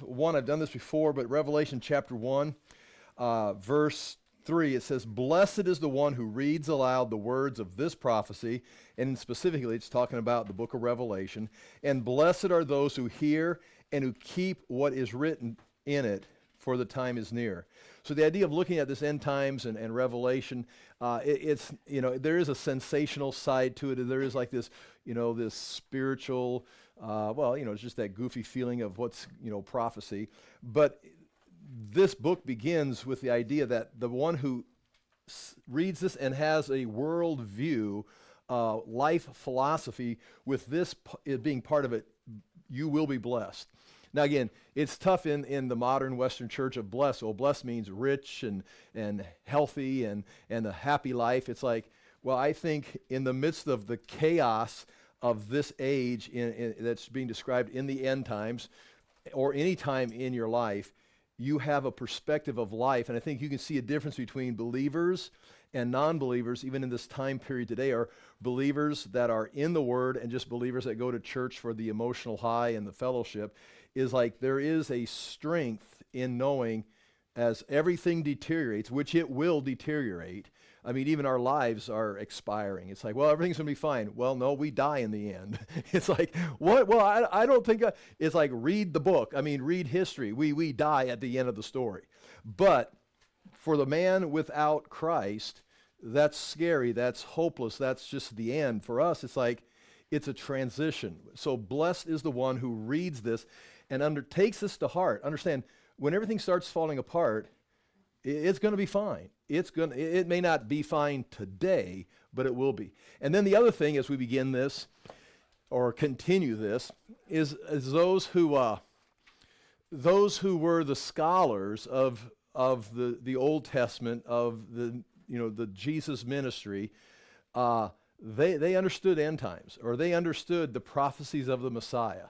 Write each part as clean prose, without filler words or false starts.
One, I've done this before, but Revelation chapter 1, verse 3, it says, "Blessed is the one who reads aloud the words of this prophecy," and specifically it's talking about the book of Revelation, "and blessed are those who hear and who keep what is written in it, for the time is near." So the idea of looking at this end times and Revelation, it's, there is a sensational side to it. There is like this, this spiritual, it's just that goofy feeling of what's, prophecy. But this book begins with the idea that the one who reads this and has a world view, life philosophy, with this being part of it, you will be blessed. Now again, it's tough in the modern Western church of blessed. Well, blessed means rich and healthy and a happy life. It's like, well, I think in the midst of the chaos of this age that's being described in the end times, or any time in your life, you have a perspective of life. And I think you can see a difference between believers and non-believers, even in this time period today, are believers that are in the Word and just believers that go to church for the emotional high and the fellowship. Is like there is a strength in knowing as everything deteriorates, which it will deteriorate. I mean, even our lives are expiring. It's like, well, everything's going to be fine. Well, no, we die in the end. It's like, what? Well, I don't think, it's like, read the book. I mean, read history. We die at the end of the story. But for the man without Christ, that's scary. That's hopeless. That's just the end. For us, it's like, it's a transition. So blessed is the one who reads this and takes this to heart. Understand, when everything starts falling apart, it's going to be fine. It may not be fine today, but it will be. And then the other thing as we begin this or continue this is those who were the scholars of the Old Testament, of the Jesus ministry. They understood end times, or they understood the prophecies of the Messiah.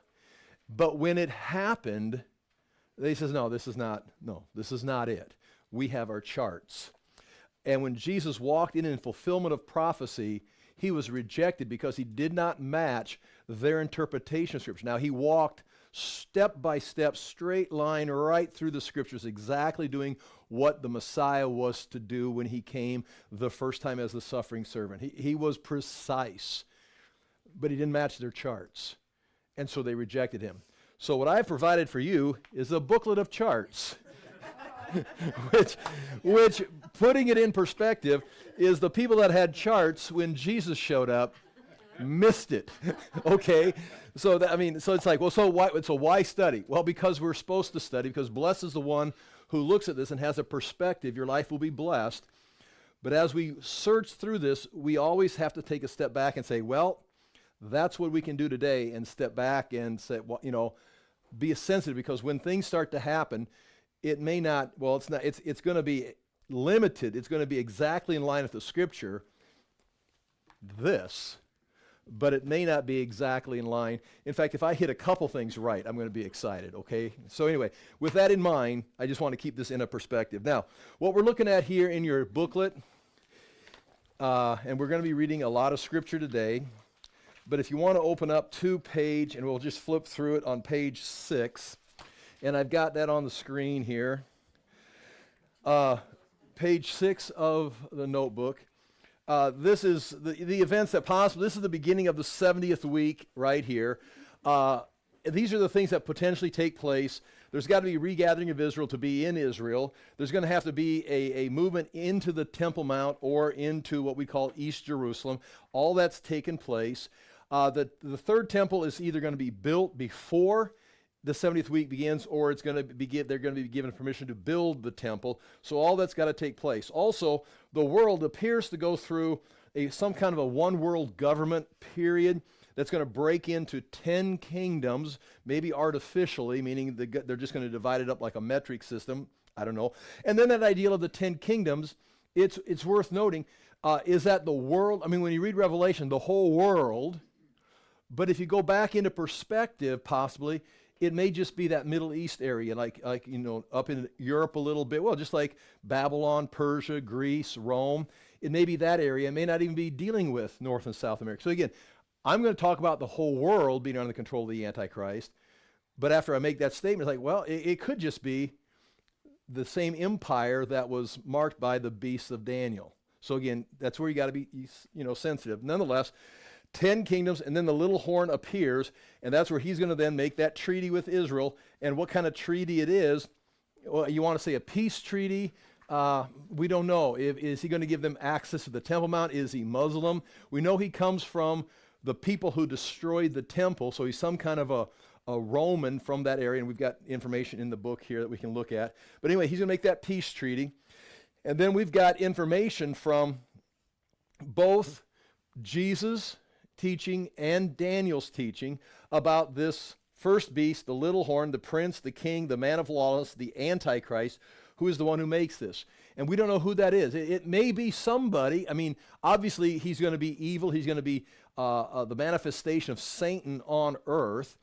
But when it happened, they says, this is not it. We have our charts. And when Jesus walked in fulfillment of prophecy, he was rejected because he did not match their interpretation of Scripture. Now, he walked step by step, straight line, right through the Scriptures, exactly doing what the Messiah was to do when he came the first time as the suffering servant. He was precise, but he didn't match their charts. And so they rejected him. So what I've provided for you is a booklet of charts, which, putting it in perspective, is the people that had charts when Jesus showed up missed it. Okay, so it's like, well, so why study? Well, because we're supposed to study, because blessed is the one who looks at this and has a perspective. Your life will be blessed. But as we search through this, we always have to take a step back and say, well, that's what we can do today, and step back and say, well, be sensitive, because when things start to happen, it may not, it's going to be limited. It's going to be exactly in line with the Scripture, but it may not be exactly in line. In fact, if I hit a couple things right, I'm going to be excited, okay? So anyway, with that in mind, I just want to keep this in a perspective. Now, what we're looking at here in your booklet, and we're going to be reading a lot of Scripture today, but if you want to open up to page, and we'll just flip through it on page 6, and I've got that on the screen here. Page 6 of the notebook. This is the events that possibly, this is the beginning of the 70th week right here. These are the things that potentially take place. There's got to be a regathering of Israel to be in Israel. There's going to have to be a movement into the Temple Mount or into what we call East Jerusalem. All that's taken place. The third temple is either going to be built before the 70th week begins, or they're going to be given permission to build the temple. So all that's got to take place. Also, the world appears to go through some kind of a one world government period that's going to break into 10 kingdoms, maybe artificially, meaning they're just going to divide it up like a metric system. I don't know. And then that idea of the 10 kingdoms, it's worth noting, is that the world, when you read Revelation, the whole world. But if you go back into perspective, possibly, it may just be that Middle East area, like up in Europe a little bit. Well, just like Babylon, Persia, Greece, Rome. It may be that area. It may not even be dealing with North and South America. So again, I'm going to talk about the whole world being under the control of the Antichrist. But after I make that statement, it's like, well, it could just be the same empire that was marked by the beasts of Daniel. So again, that's where you got to be, sensitive. Nonetheless, 10 kingdoms, and then the little horn appears, and that's where he's going to then make that treaty with Israel. And what kind of treaty it is, well, you want to say a peace treaty? We don't know. Is he going to give them access to the Temple Mount? Is he Muslim? We know he comes from the people who destroyed the temple, so he's some kind of a Roman from that area, and we've got information in the book here that we can look at. But anyway, he's going to make that peace treaty. And then we've got information from both Jesus' teaching and Daniel's teaching about this first beast, the little horn, the prince, the king, the man of lawlessness, the Antichrist, who is the one who makes this. And we don't know who that is. It may be somebody. I mean, obviously, he's going to be evil. He's going to be the manifestation of Satan on earth.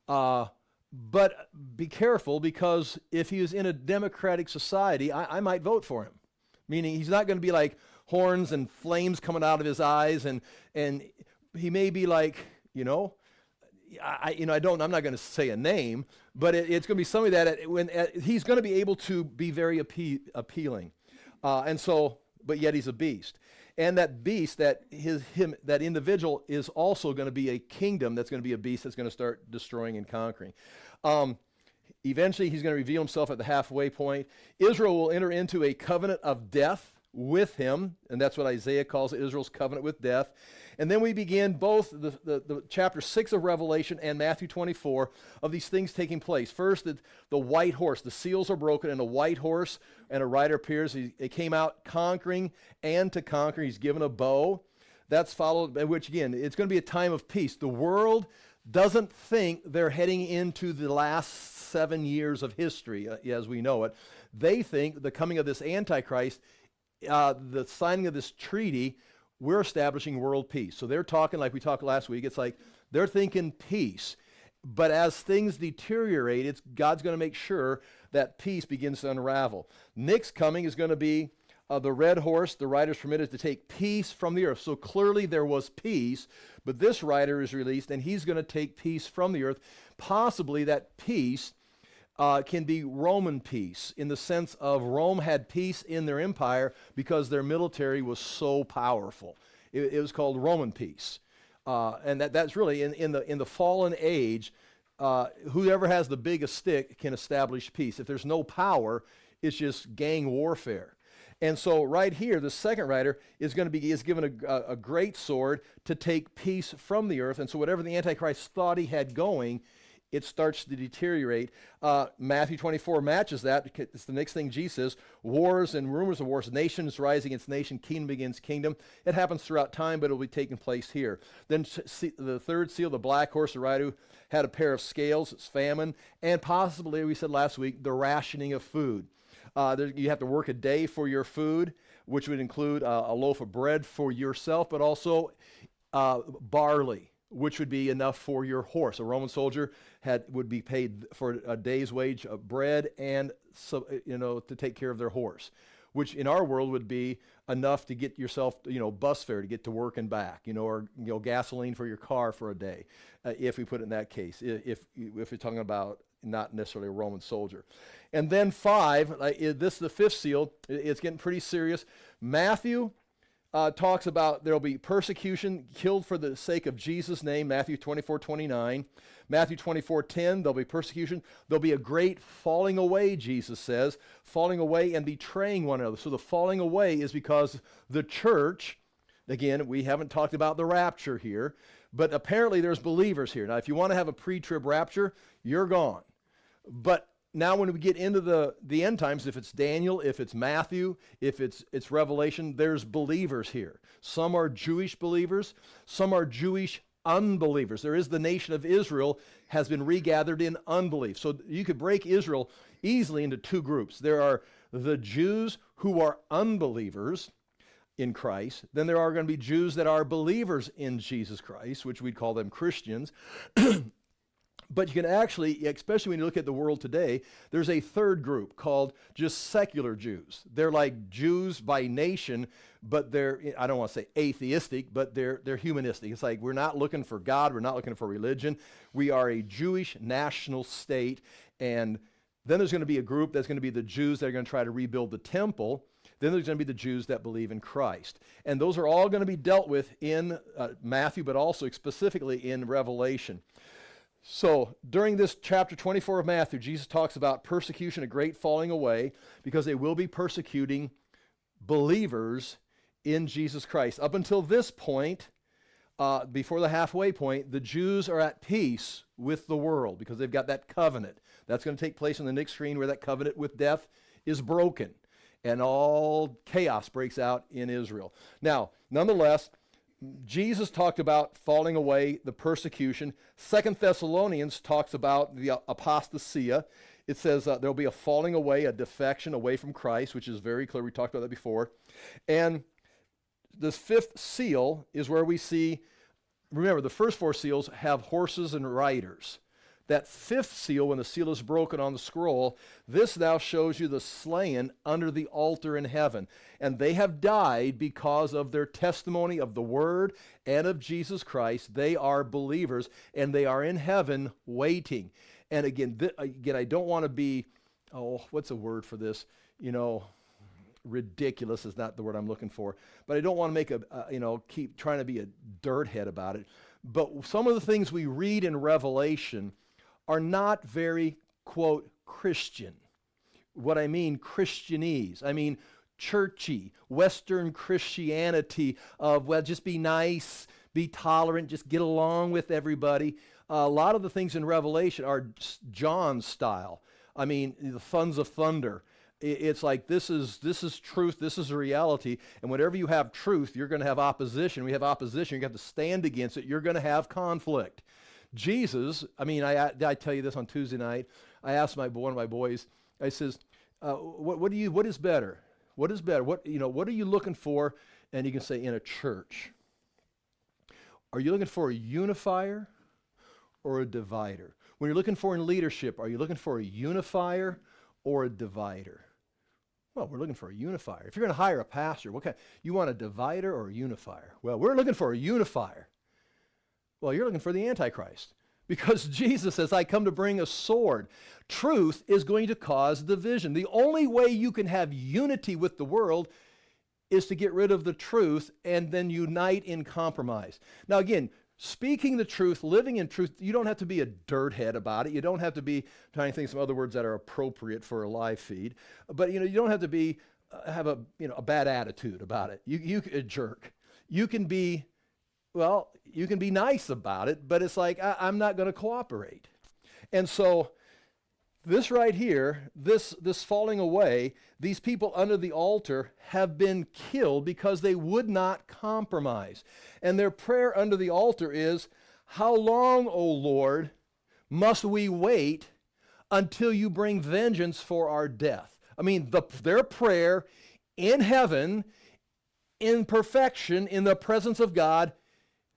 But be careful, because if he is in a democratic society, I might vote for him. Meaning he's not going to be like horns and flames coming out of his eyes, and he may be like, I'm not going to say a name, but it's going to be somebody that he's going to be able to be very appealing. But yet he's a beast. And that beast, that individual is also going to be a kingdom that's going to be a beast that's going to start destroying and conquering. Eventually, he's going to reveal himself at the halfway point. Israel will enter into a covenant of death with him, and that's what Isaiah calls Israel's covenant with death. And then we begin both the chapter 6 of Revelation and Matthew 24 of these things taking place. First, the white horse, the seals are broken, and a white horse and a rider appears. He came out conquering and to conquer. He's given a bow. That's followed by which, again, it's going to be a time of peace. The world doesn't think they're heading into the last 7 years of history as we know it. They think the coming of this Antichrist, the signing of this treaty, we're establishing world peace. So they're talking like we talked last week. It's like they're thinking peace. But as things deteriorate, God's going to make sure that peace begins to unravel. Next coming is going to be the red horse. The rider's permitted to take peace from the earth. So clearly there was peace, but this rider is released, and he's going to take peace from the earth. Possibly that peace can be Roman peace, in the sense of Rome had peace in their empire because their military was so powerful. It was called Roman peace. And that's really, in the fallen age, whoever has the biggest stick can establish peace. If there's no power, it's just gang warfare. And so right here, the second rider is given a great sword to take peace from the earth. And so whatever the Antichrist thought he had going, it starts to deteriorate. Matthew 24 matches that. It's the next thing Jesus says: wars and rumors of wars, nations rise against nation, kingdom against kingdom. It happens throughout time, but it will be taking place here. Then the third seal, the black horse, the rider who had a pair of scales, it's famine, and possibly, we said last week, the rationing of food. You have to work a day for your food, which would include a loaf of bread for yourself, but also barley, which would be enough for your horse. A Roman soldier would be paid for a day's wage of bread and to take care of their horse, which in our world would be enough to get yourself bus fare to get to work and back, or gasoline for your car for a day, if we put it in that case. If you're talking about not necessarily a Roman soldier. And then 5, this is the fifth seal. It's getting pretty serious. Matthew talks about there will be persecution, killed for the sake of Jesus' name, Matthew 24:29. Matthew 24:10, there'll be persecution. There'll be a great falling away, Jesus says, falling away and betraying one another. So the falling away is because the church, again, we haven't talked about the rapture here, but apparently there's believers here. Now, if you want to have a pre-trib rapture, you're gone. But now when we get into the end times, if it's Daniel, if it's Matthew, if it's Revelation, there's believers here. Some are Jewish believers, some are Jewish unbelievers. There is the nation of Israel has been regathered in unbelief. So you could break Israel easily into 2 groups. There are the Jews who are unbelievers in Christ. Then there are going to be Jews that are believers in Jesus Christ, which we'd call them Christians. But you can actually, especially when you look at the world today, there's a third group called just secular Jews. They're like Jews by nation, but they're, I don't want to say atheistic, but they're humanistic. It's like we're not looking for God, we're not looking for religion. We are a Jewish national state. And then there's going to be a group that's going to be the Jews that are going to try to rebuild the temple. Then there's going to be the Jews that believe in Christ. And those are all going to be dealt with in Matthew, but also specifically in Revelation. So during this chapter 24 of Matthew, Jesus talks about persecution, a great falling away, because they will be persecuting believers in Jesus Christ. Up until this point, before the halfway point, the Jews are at peace with the world because they've got that covenant. That's going to take place on the next screen where that covenant with death is broken and all chaos breaks out in Israel. Now, nonetheless, Jesus talked about falling away, the persecution. 2 Thessalonians talks about the apostasia. It says there'll be a falling away, a defection away from Christ, which is very clear. We talked about that before. And this fifth seal is where we see, remember, the first four seals have horses and riders. That fifth seal, when the seal is broken on the scroll, this now shows you the slain under the altar in heaven. And they have died because of their testimony of the word and of Jesus Christ. They are believers, and they are in heaven waiting. And again, I don't want to be, what's a word for this? Ridiculous is not the word I'm looking for. But I don't want to make keep trying to be a dirt head about it. But some of the things we read in Revelation are not very, quote, Christian. What I mean, Christianese. I mean, churchy, Western Christianity of, well, just be nice, be tolerant, just get along with everybody. A lot of the things in Revelation are John's style. I mean, the sons of thunder. It's like this is truth, this is a reality, and whenever you have truth, you're going to have opposition. We have opposition, you have to stand against it, you're going to have conflict. Jesus, I tell you this on Tuesday night, I asked one of my boys, I says, what is better? What is better? What are you looking for? And you can say, in a church. Are you looking for a unifier or a divider? When you're looking for in leadership, are you looking for a unifier or a divider? Well, we're looking for a unifier. If you're going to hire a pastor, you want a divider or a unifier? Well, we're looking for a unifier. Well, you're looking for the Antichrist, because Jesus says, I come to bring a sword. Truth is going to cause division. The only way you can have unity with the world is to get rid of the truth and then unite in compromise. Now, again, speaking the truth, living in truth, you don't have to be a dirt head about it. You don't have to be trying to think of some other words that are appropriate for a live feed. But, you don't have to be have a bad attitude about it. You a jerk. You can be nice about it, but it's like, I'm not going to cooperate. And so this right here, this falling away, these people under the altar have been killed because they would not compromise. And their prayer under the altar is, how long, O Lord, must we wait until you bring vengeance for our death? I mean, their prayer in heaven, in perfection, in the presence of God,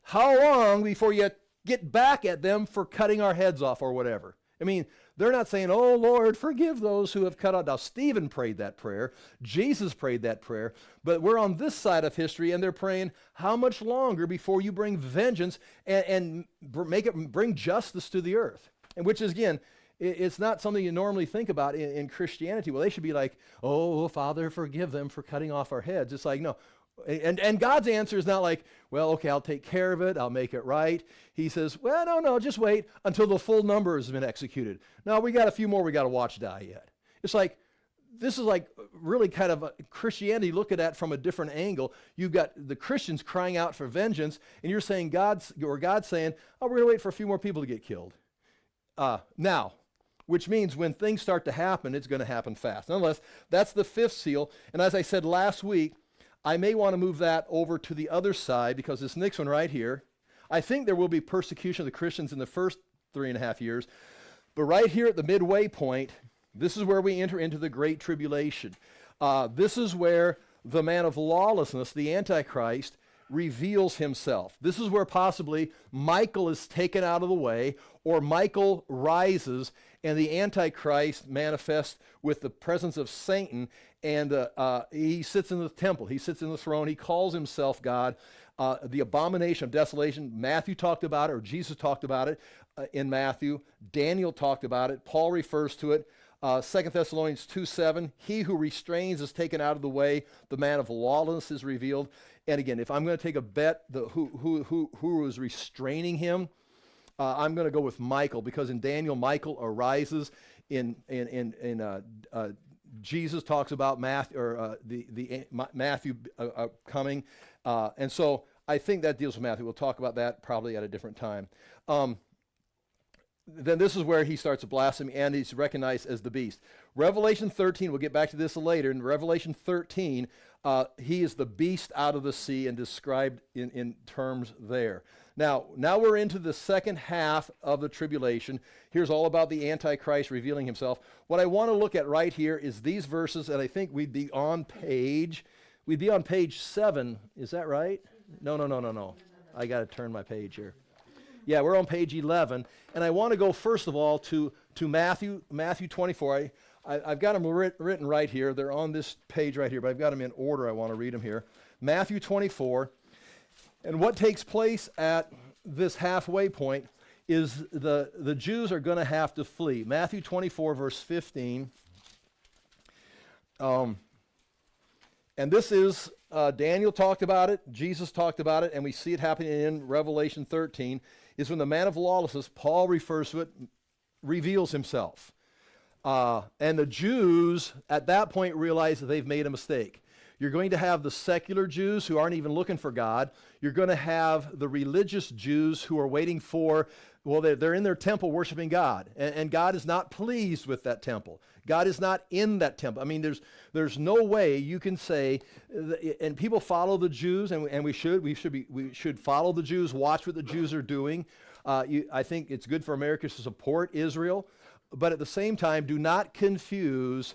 how long before you get back at them for cutting our heads off or whatever? I mean, they're not saying, oh, Lord, forgive those who have cut out. Now, Stephen prayed that prayer. Jesus prayed that prayer. But we're on this side of history, and they're praying, how much longer before you bring vengeance and bring justice to the earth? And which is, again, it's not something you normally think about in Christianity. Well, they should be like, oh, Father, forgive them for cutting off our heads. It's like, no. And God's answer is not like, well, okay, I'll take care of it. I'll make it right. He says, well, no, just wait until the full number has been executed. No, we got a few more we got to watch die yet. It's like, this is like really kind of Christianity looking at from a different angle. You've got the Christians crying out for vengeance, and you're saying God's saying, oh, we're going to wait for a few more people to get killed. Now, which means when things start to happen, it's going to happen fast. Nonetheless, that's the fifth seal. And as I said last week, I may want to move that over to the other side, because this next one right here, I think there will be persecution of the Christians in the first 3.5 years. But right here at the midway point, this is where we enter into the Great Tribulation. This is where the man of lawlessness, the Antichrist, reveals himself. This is where possibly Michael is taken out of the way, or Michael rises and the Antichrist manifests with the presence of Satan, and he sits in the temple. He sits in the throne. He calls himself God. The abomination of desolation, Matthew talked about it, or Jesus talked about it in Matthew. Daniel talked about it. Paul refers to it. 2 Thessalonians 2:7, he who restrains is taken out of the way. The man of lawlessness is revealed. And again, if I'm going to take a bet, who is restraining him, I'm going to go with Michael, because in Daniel, Michael arises. Jesus talks about Matthew coming, and so I think that deals with Matthew. We'll talk about that probably at a different time. Then this is where he starts blasphemy, and he's recognized as the beast. Revelation 13, we'll get back to this later. In Revelation 13, he is the beast out of the sea and described in terms there. Now we're into the second half of the tribulation. Here's all about the Antichrist revealing himself. What I want to look at right here is these verses, and I think we'd be on page 7. Is that right? No. I got to turn my page here. Yeah, we're on page 11, and I want to go first of all to Matthew 24. I've got them written right here. They're on this page right here, but I've got them in order. I want to read them here. Matthew 24, and what takes place at this halfway point is the Jews are going to have to flee. Matthew 24, verse 15. And this is, Daniel talked about it, Jesus talked about it, and we see it happening in Revelation 13, is when the man of lawlessness, Paul refers to it, reveals himself. And the Jews at that point realize that they've made a mistake. You're going to have the secular Jews who aren't even looking for God. You're going to have the religious Jews who are waiting for, well, they're in their temple worshiping God. And God is not pleased with that temple. God is not in that temple. I mean, there's no way you can say, and people follow the Jews, and we should follow the Jews, watch what the Jews are doing. I think it's good for America to support Israel, but at the same time, do not confuse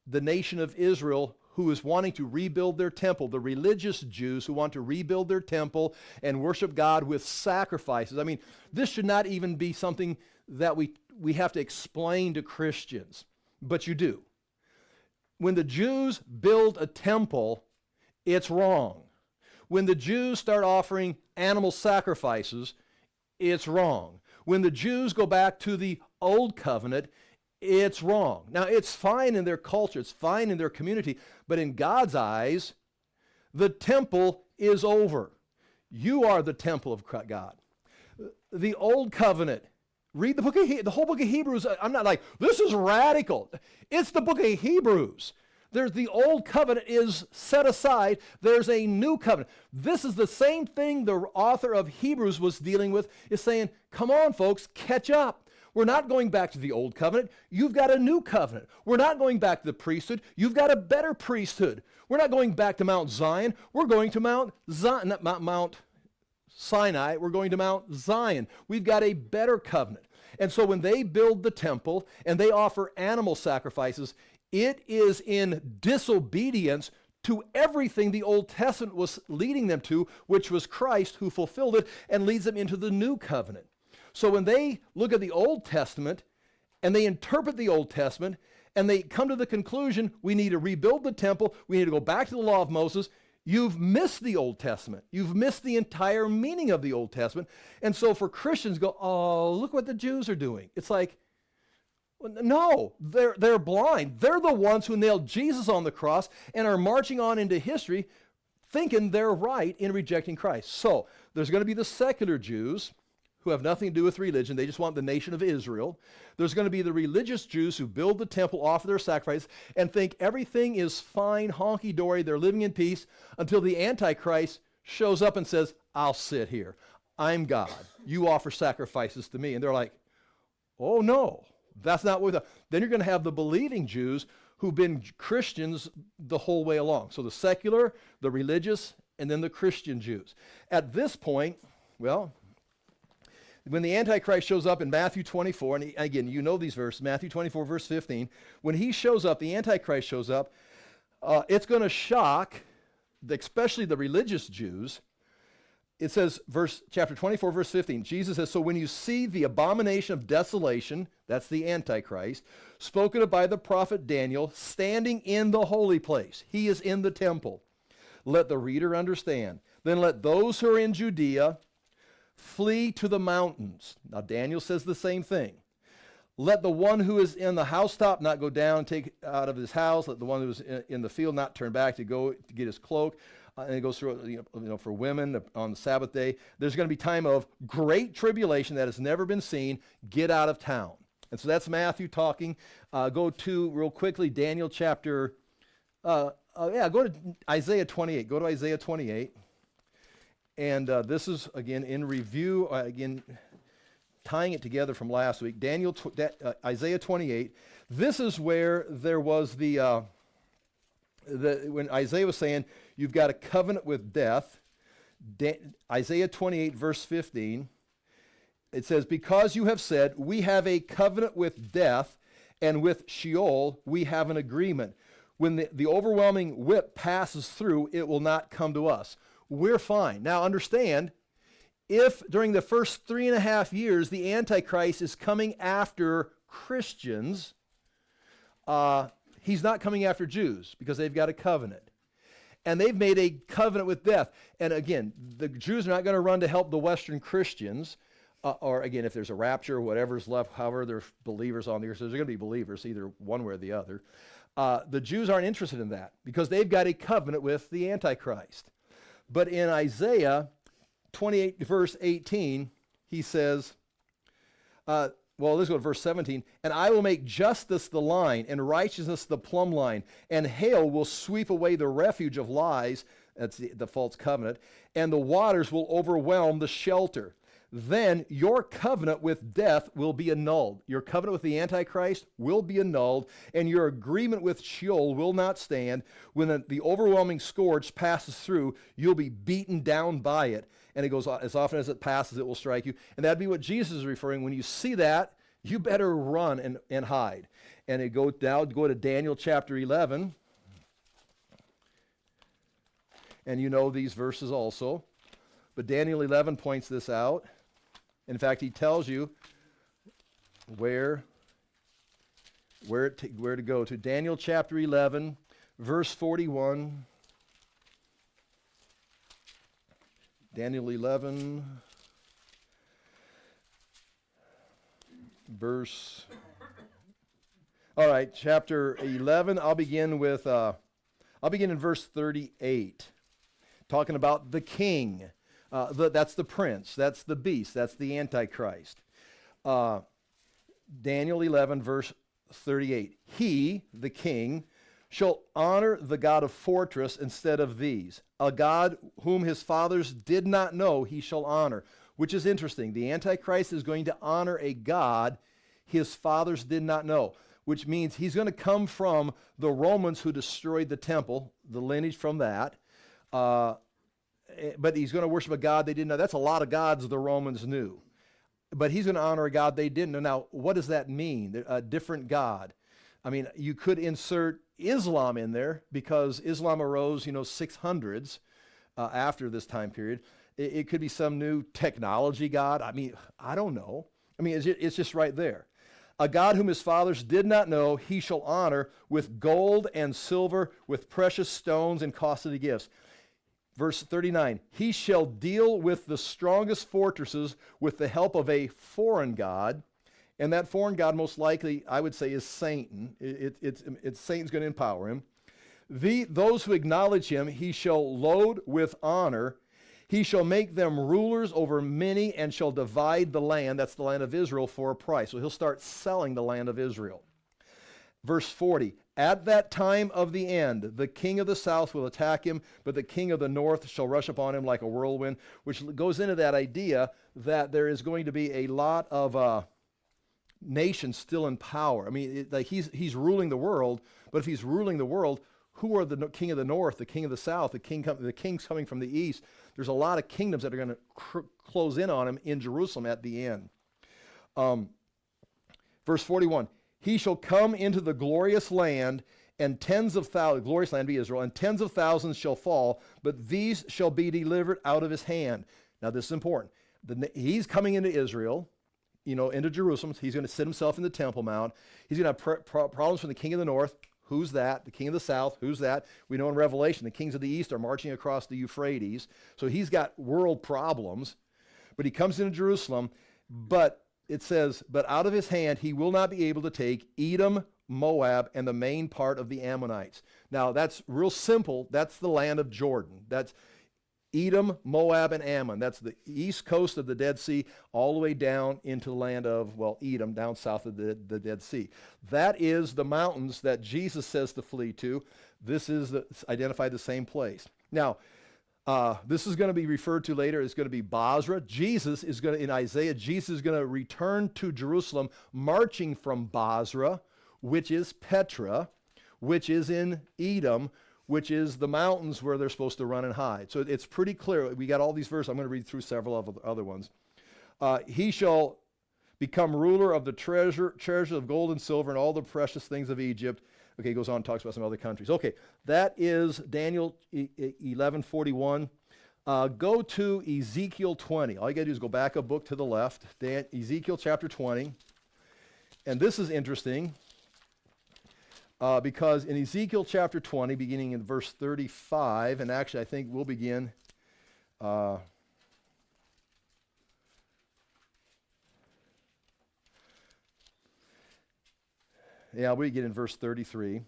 the nation of Israel who is wanting to rebuild their temple, the religious Jews who want to rebuild their temple and worship God with sacrifices. I mean, this should not even be something that we have to explain to Christians, but you do. When the Jews build a temple, it's wrong. When the Jews start offering animal sacrifices, it's wrong. When the Jews go back to the old covenant, it's wrong. Now, it's fine in their culture, it's fine in their community, but in God's eyes, the temple is over. You are the temple of God. The old covenant, read the whole book of Hebrews. I'm not like, this is radical. It's the book of Hebrews. There's the old covenant is set aside. There's a new covenant. This is the same thing the author of Hebrews was dealing with, is saying, come on, folks, catch up. We're not going back to the old covenant. You've got a new covenant. We're not going back to the priesthood. You've got a better priesthood. We're not going back to Mount Zion. We're going to Mount Sinai. We're going to Mount Zion. We've got a better covenant. And so when they build the temple and they offer animal sacrifices, it is in disobedience to everything the Old Testament was leading them to, which was Christ who fulfilled it and leads them into the new covenant. So when they look at the Old Testament and they interpret the Old Testament and they come to the conclusion, we need to rebuild the temple, we need to go back to the law of Moses, you've missed the Old Testament. You've missed the entire meaning of the Old Testament. And so for Christians go, oh, look what the Jews are doing. It's like, no, they're blind. They're the ones who nailed Jesus on the cross and are marching on into history thinking they're right in rejecting Christ. So there's going to be the secular Jews who have nothing to do with religion. They just want the nation of Israel. There's going to be the religious Jews who build the temple, offer their sacrifice, and think everything is fine, honky-dory, they're living in peace until the Antichrist shows up and says, I'll sit here. I'm God. You offer sacrifices to me. And they're like, oh no, that's not what. Then you're going to have the believing Jews who've been Christians the whole way along. So the secular, the religious, and then the Christian Jews. At this point, well, when the Antichrist shows up in Matthew 24, and again, you know these verses, Matthew 24, verse 15, when he shows up, the Antichrist shows up, it's going to shock, especially the religious Jews, it says, chapter 24, verse 15, Jesus says, so when you see the abomination of desolation, that's the Antichrist, spoken of by the prophet Daniel, standing in the holy place, he is in the temple. Let the reader understand. Then let those who are in Judea flee to the mountains. Now Daniel says the same thing. Let the one who is in the housetop not go down and take out of his house. Let the one who is in the field not turn back to go to get his cloak. And it goes through, for women on the Sabbath day. There's going to be time of great tribulation that has never been seen. Get out of town. And so that's Matthew talking. Go to, real quickly, Daniel chapter, go to Isaiah 28. Go to Isaiah 28. And this is, again, in review, tying it together from last week. Isaiah 28. This is where there was when Isaiah was saying, you've got a covenant with death. Isaiah 28, verse 15. It says, because you have said, we have a covenant with death, and with Sheol we have an agreement. When the overwhelming whip passes through, it will not come to us. We're fine. Now understand, if during the first 3.5 years the Antichrist is coming after Christians, he's not coming after Jews because they've got a covenant. And they've made a covenant with death. And again, the Jews are not going to run to help the Western Christians, or again, if there's a rapture or whatever's left, however there's believers on the earth, so there's going to be believers either one way or the other. The Jews aren't interested in that because they've got a covenant with the Antichrist. But in Isaiah 28, verse 18, he says, let's go to verse 17. And I will make justice the line and righteousness the plumb line, and hail will sweep away the refuge of lies, that's the false covenant, and the waters will overwhelm the shelter. Then your covenant with death will be annulled. Your covenant with the Antichrist will be annulled, and your agreement with Sheol will not stand. When the overwhelming scourge passes through, you'll be beaten down by it. And it goes, as often as it passes, it will strike you. And that'd be what Jesus is referring. When you see that, you better run and hide. And go to Daniel chapter 11. And you know these verses also. But Daniel 11 points this out. In fact, he tells you where to go to. Daniel chapter 11, verse 41. Daniel 11, verse. All right, chapter 11. I'll begin in verse 38, talking about the king. That's the prince, that's the beast, that's the Antichrist. Daniel 11, verse 38. He, the king, shall honor the God of fortress instead of these. A God whom his fathers did not know he shall honor. Which is interesting. The Antichrist is going to honor a God his fathers did not know. Which means he's going to come from the Romans who destroyed the temple, the lineage from that. But he's going to worship a God they didn't know. That's a lot of gods the Romans knew. But he's going to honor a God they didn't know. Now, what does that mean? A different God. I mean, you could insert Islam in there because Islam arose, 600s after this time period. It could be some new technology God. I mean, I don't know. I mean, it's just right there. A God whom his fathers did not know, he shall honor with gold and silver, with precious stones and costly gifts. Verse 39, he shall deal with the strongest fortresses with the help of a foreign god. And that foreign god, most likely, I would say, is Satan. It's Satan's going to empower him. Those who acknowledge him, he shall load with honor. He shall make them rulers over many and shall divide the land, that's the land of Israel, for a price. So he'll start selling the land of Israel. Verse 40, at that time of the end, the king of the south will attack him, but the king of the north shall rush upon him like a whirlwind, which goes into that idea that there is going to be a lot of nations still in power. I mean, he's ruling the world, but if he's ruling the world, who are the king of the north, the king of the south, the king's coming from the east? There's a lot of kingdoms that are going to close in on him in Jerusalem at the end. Verse 41, he shall come into the glorious land, and tens of thousands, glorious land be Israel, and tens of thousands shall fall, but these shall be delivered out of his hand. Now this is important. He's coming into Israel, into Jerusalem. He's going to sit himself in the Temple Mount. He's going to have problems from the king of the north. Who's that? The king of the south. Who's that? We know in Revelation, the kings of the east are marching across the Euphrates. So he's got world problems. But he comes into Jerusalem, but it says, but out of his hand he will not be able to take Edom, Moab, and the main part of the Ammonites. Now that's real simple. That's the land of Jordan. That's Edom, Moab, and Ammon. That's the east coast of the Dead Sea all the way down into the land of, Edom, down south of the Dead Sea. That is the mountains that Jesus says to flee to. This is identified the same place. Now, this is going to be referred to later. It's going to be Basra. In Isaiah, Jesus is going to return to Jerusalem marching from Basra, which is Petra, which is in Edom, which is the mountains where they're supposed to run and hide. So it's pretty clear. We got all these verses. I'm going to read through several of the other ones. He shall become ruler of the treasures of gold and silver and all the precious things of Egypt. Okay, he goes on and talks about some other countries. Okay, that is Daniel 11:41. Go to Ezekiel 20. All you got to do is go back a book to the left. Ezekiel chapter 20. And this is interesting. Because in Ezekiel chapter 20, beginning in verse 35, and actually I think we'll begin, we get in verse 33.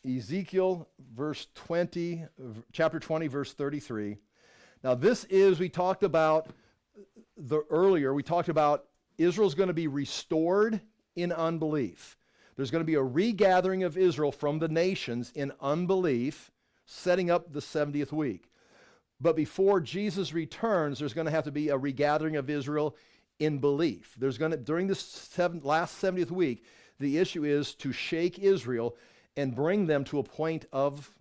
Ezekiel chapter 20, verse 33. Now this is, we talked about Israel's going to be restored in unbelief. There's going to be a regathering of Israel from the nations in unbelief, setting up the 70th week. But before Jesus returns, there's going to have to be a regathering of Israel in belief. During this last 70th week, the issue is to shake Israel and bring them to a point of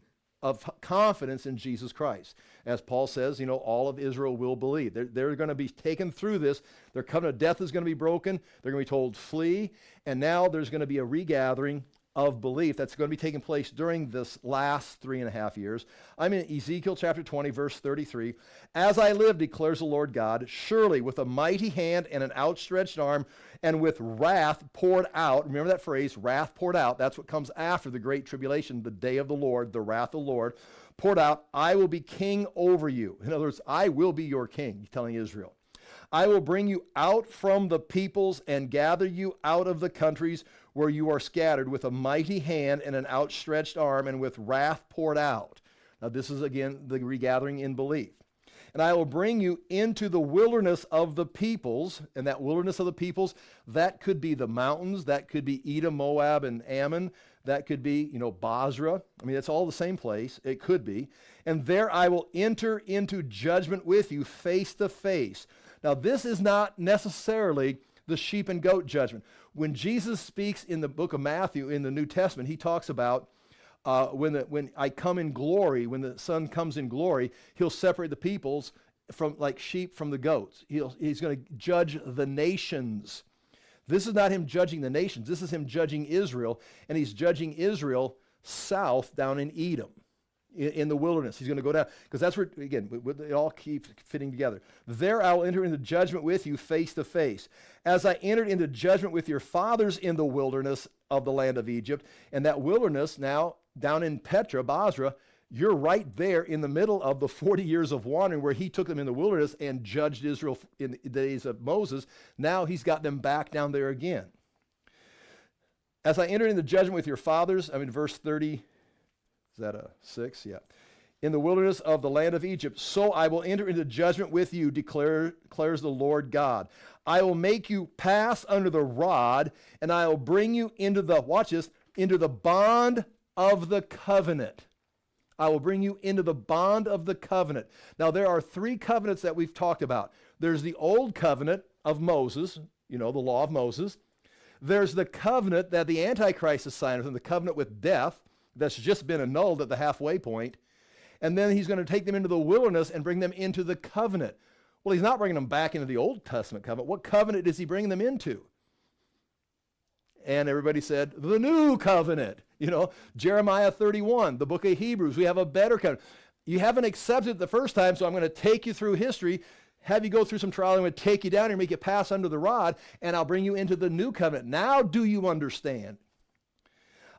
confidence in Jesus Christ. As Paul says, all of Israel will believe. They're going to be taken through this. Their covenant of death is going to be broken. They're going to be told, flee. And now there's going to be a regathering of belief that's going to be taking place during this last 3.5 years. I'm in Ezekiel chapter 20, verse 33. As I live, declares the Lord God, surely with a mighty hand and an outstretched arm and with wrath poured out. Remember that phrase, wrath poured out. That's what comes after the great tribulation, the day of the Lord, the wrath of the Lord. Poured out, I will be king over you. In other words, I will be your king, he's telling Israel. I will bring you out from the peoples and gather you out of the countries where you are scattered with a mighty hand and an outstretched arm and with wrath poured out. Now this is again the regathering in belief. And I will bring you into the wilderness of the peoples, and that wilderness of the peoples, that could be the mountains, that could be Edom, Moab, and Ammon, that could be, Basra. I mean, it's all the same place. It could be. And there I will enter into judgment with you face to face. Now, this is not necessarily the sheep and goat judgment. When Jesus speaks in the book of Matthew in the New Testament, he talks about when I come in glory, when the Son comes in glory, he'll separate the peoples from like sheep from the goats. He's going to judge the nations. This is not him judging the nations. This is him judging Israel, and he's judging Israel south down in Edom, in the wilderness. He's going to go down, because that's where, again, it all keeps fitting together. There I will enter into judgment with you face to face, as I entered into judgment with your fathers in the wilderness of the land of Egypt. And that wilderness now, down in Petra, Basra, you're right there in the middle of the 40 years of wandering where he took them in the wilderness and judged Israel in the days of Moses. Now he's got them back down there again. As I entered into judgment with your fathers, verse 30, is that a 6? Yeah. In the wilderness of the land of Egypt, so I will enter into judgment with you, declares the Lord God. I will make you pass under the rod, and I will bring you into the, watch this, into the bond of the covenant. I will bring you into the bond of the covenant. Now, there are 3 covenants that we've talked about. There's the old covenant of Moses, the law of Moses. There's the covenant that the Antichrist has signed with him, the covenant with death, that's just been annulled at the halfway point. And then he's going to take them into the wilderness and bring them into the covenant. Well, he's not bringing them back into the Old Testament covenant. What covenant is he bringing them into? And everybody said, the new covenant. Jeremiah 31, the book of Hebrews, we have a better covenant. You haven't accepted it the first time, so I'm going to take you through history, have you go through some trial. I'm going to take you down here, make you pass under the rod, and I'll bring you into the new covenant. Now do you understand?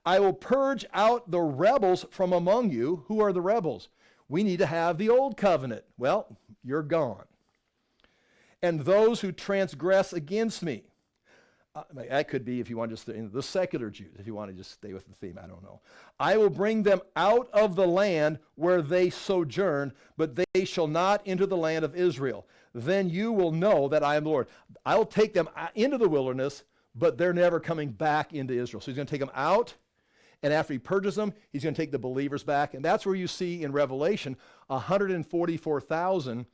I will purge out the rebels from among you. Who are the rebels? We need to have the old covenant. Well, you're gone. And those who transgress against me. That could be if you want to just the secular Jews, if you want to just stay with the theme, I don't know. I will bring them out of the land where they sojourn, but they shall not enter the land of Israel. Then you will know that I am the Lord. I will take them into the wilderness, but they're never coming back into Israel. So he's going to take them out, and after he purges them, he's going to take the believers back. And that's where you see in Revelation 144,000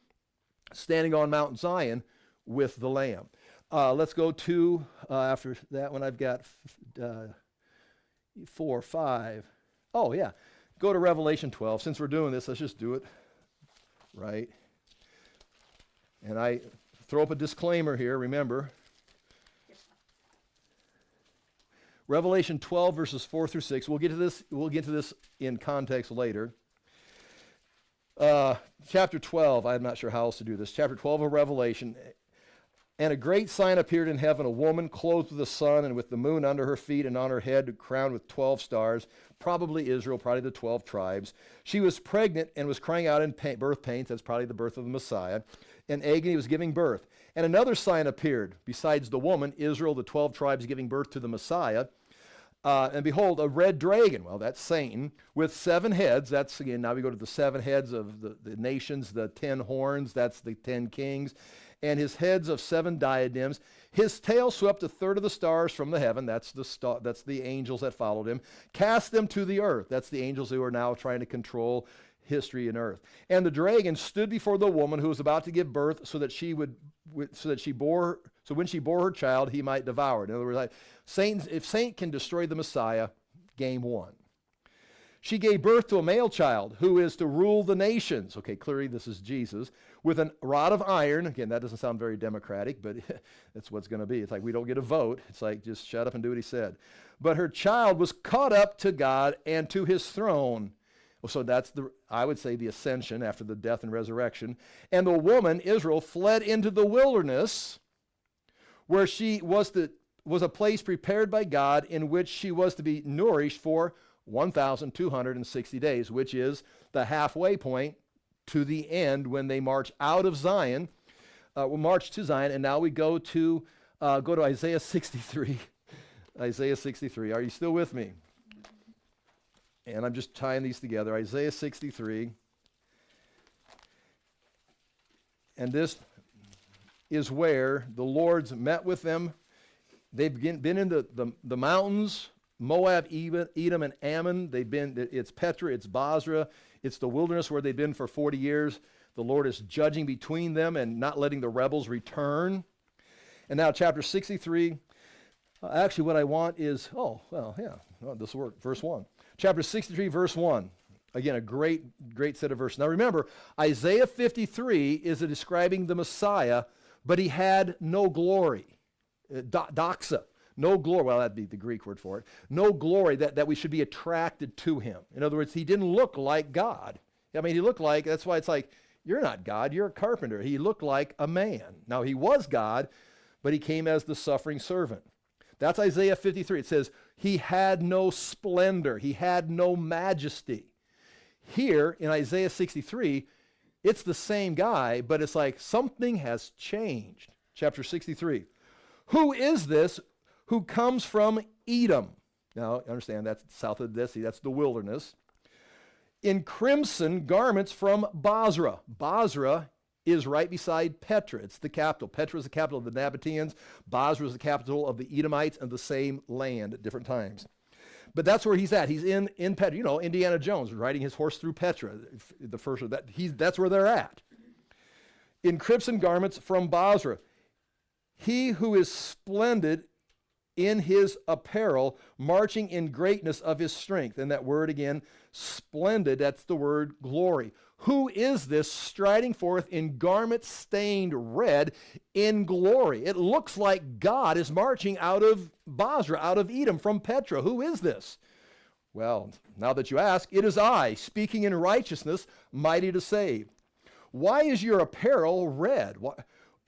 standing on Mount Zion with the Lamb. Let's go to, after that one, I've got 4, 5. Oh, yeah. Go to Revelation 12. Since we're doing this, let's just do it right. And I throw up a disclaimer here, remember. Revelation 12, verses 4 through 6. We'll get to this in context later. Chapter 12, I'm not sure how else to do this. Chapter 12 of Revelation. And a great sign appeared in heaven, a woman clothed with the sun and with the moon under her feet and on her head crowned with 12 stars, probably Israel, probably the 12 tribes. She was pregnant and was crying out in birth pains. That's probably the birth of the Messiah. And agony was giving birth. And another sign appeared, besides the woman, Israel, the 12 tribes giving birth to the Messiah. And behold, a red dragon, well, that's Satan, with 7 heads. That's, again, now we go to the 7 heads of the nations, the 10 horns, that's the 10 kings. And his heads of 7 diadems. His tail swept a third of the stars from the heaven. That's the angels that followed him. Cast them to the earth. That's the angels who are now trying to control history and earth. And the dragon stood before the woman who was about to give birth, so that when she bore her child, he might devour it. In other words, if Satan can destroy the Messiah, game won. She gave birth to a male child who is to rule the nations. Okay, clearly this is Jesus. With a rod of iron. Again, that doesn't sound very democratic, but that's what it's going to be. It's like we don't get a vote. It's like just shut up and do what he said. But her child was caught up to God and to his throne. So that's I would say the ascension after the death and resurrection. And the woman, Israel, fled into the wilderness where she was a place prepared by God in which she was to be nourished for 1,260 days, which is the halfway point to the end when they march out of Zion. We'll march to Zion, and now we go to Isaiah 63. Isaiah 63. Are you still with me? And I'm just tying these together. Isaiah 63. And this is where the Lord's met with them. They've been in the mountains, Moab, Edom, and Ammon. It's Petra, it's Basra, it's the wilderness where they've been for 40 years. The Lord is judging between them and not letting the rebels return. And now chapter 63, actually what I want is, this will work, verse 1. Chapter 63, verse 1. Again, a great set of verses. Now remember, Isaiah 53 is describing the Messiah, but he had no glory. Doxa. No glory, well, that'd be the Greek word for it. No glory that we should be attracted to him. In other words, he didn't look like God. I mean, he looked like, that's why it's like, you're not God, you're a carpenter. He looked like a man. Now, he was God, but he came as the suffering servant. That's Isaiah 53. It says, he had no splendor. He had no majesty. Here in Isaiah 63, it's the same guy, but it's like something has changed. Chapter 63. Who is this who comes from Edom? Now, understand that's south of the Dead Sea. That's the wilderness. In crimson garments from Basra. Basra is right beside Petra. It's the capital. Petra is the capital of the Nabateans. Basra is the capital of the Edomites and the same land at different times. But that's where he's at. He's in Petra. You know, Indiana Jones riding his horse through Petra. The first of that. That's where they're at. In crimson garments from Basra. He who is splendid in his apparel, marching in greatness of his strength. And that word again, splendid, that's the word glory. Who is this striding forth in garments stained red in glory? It looks like God is marching out of Basra, out of Edom, from Petra. Who is this? Well, now that you ask, it is I, speaking in righteousness, mighty to save. Why is your apparel red,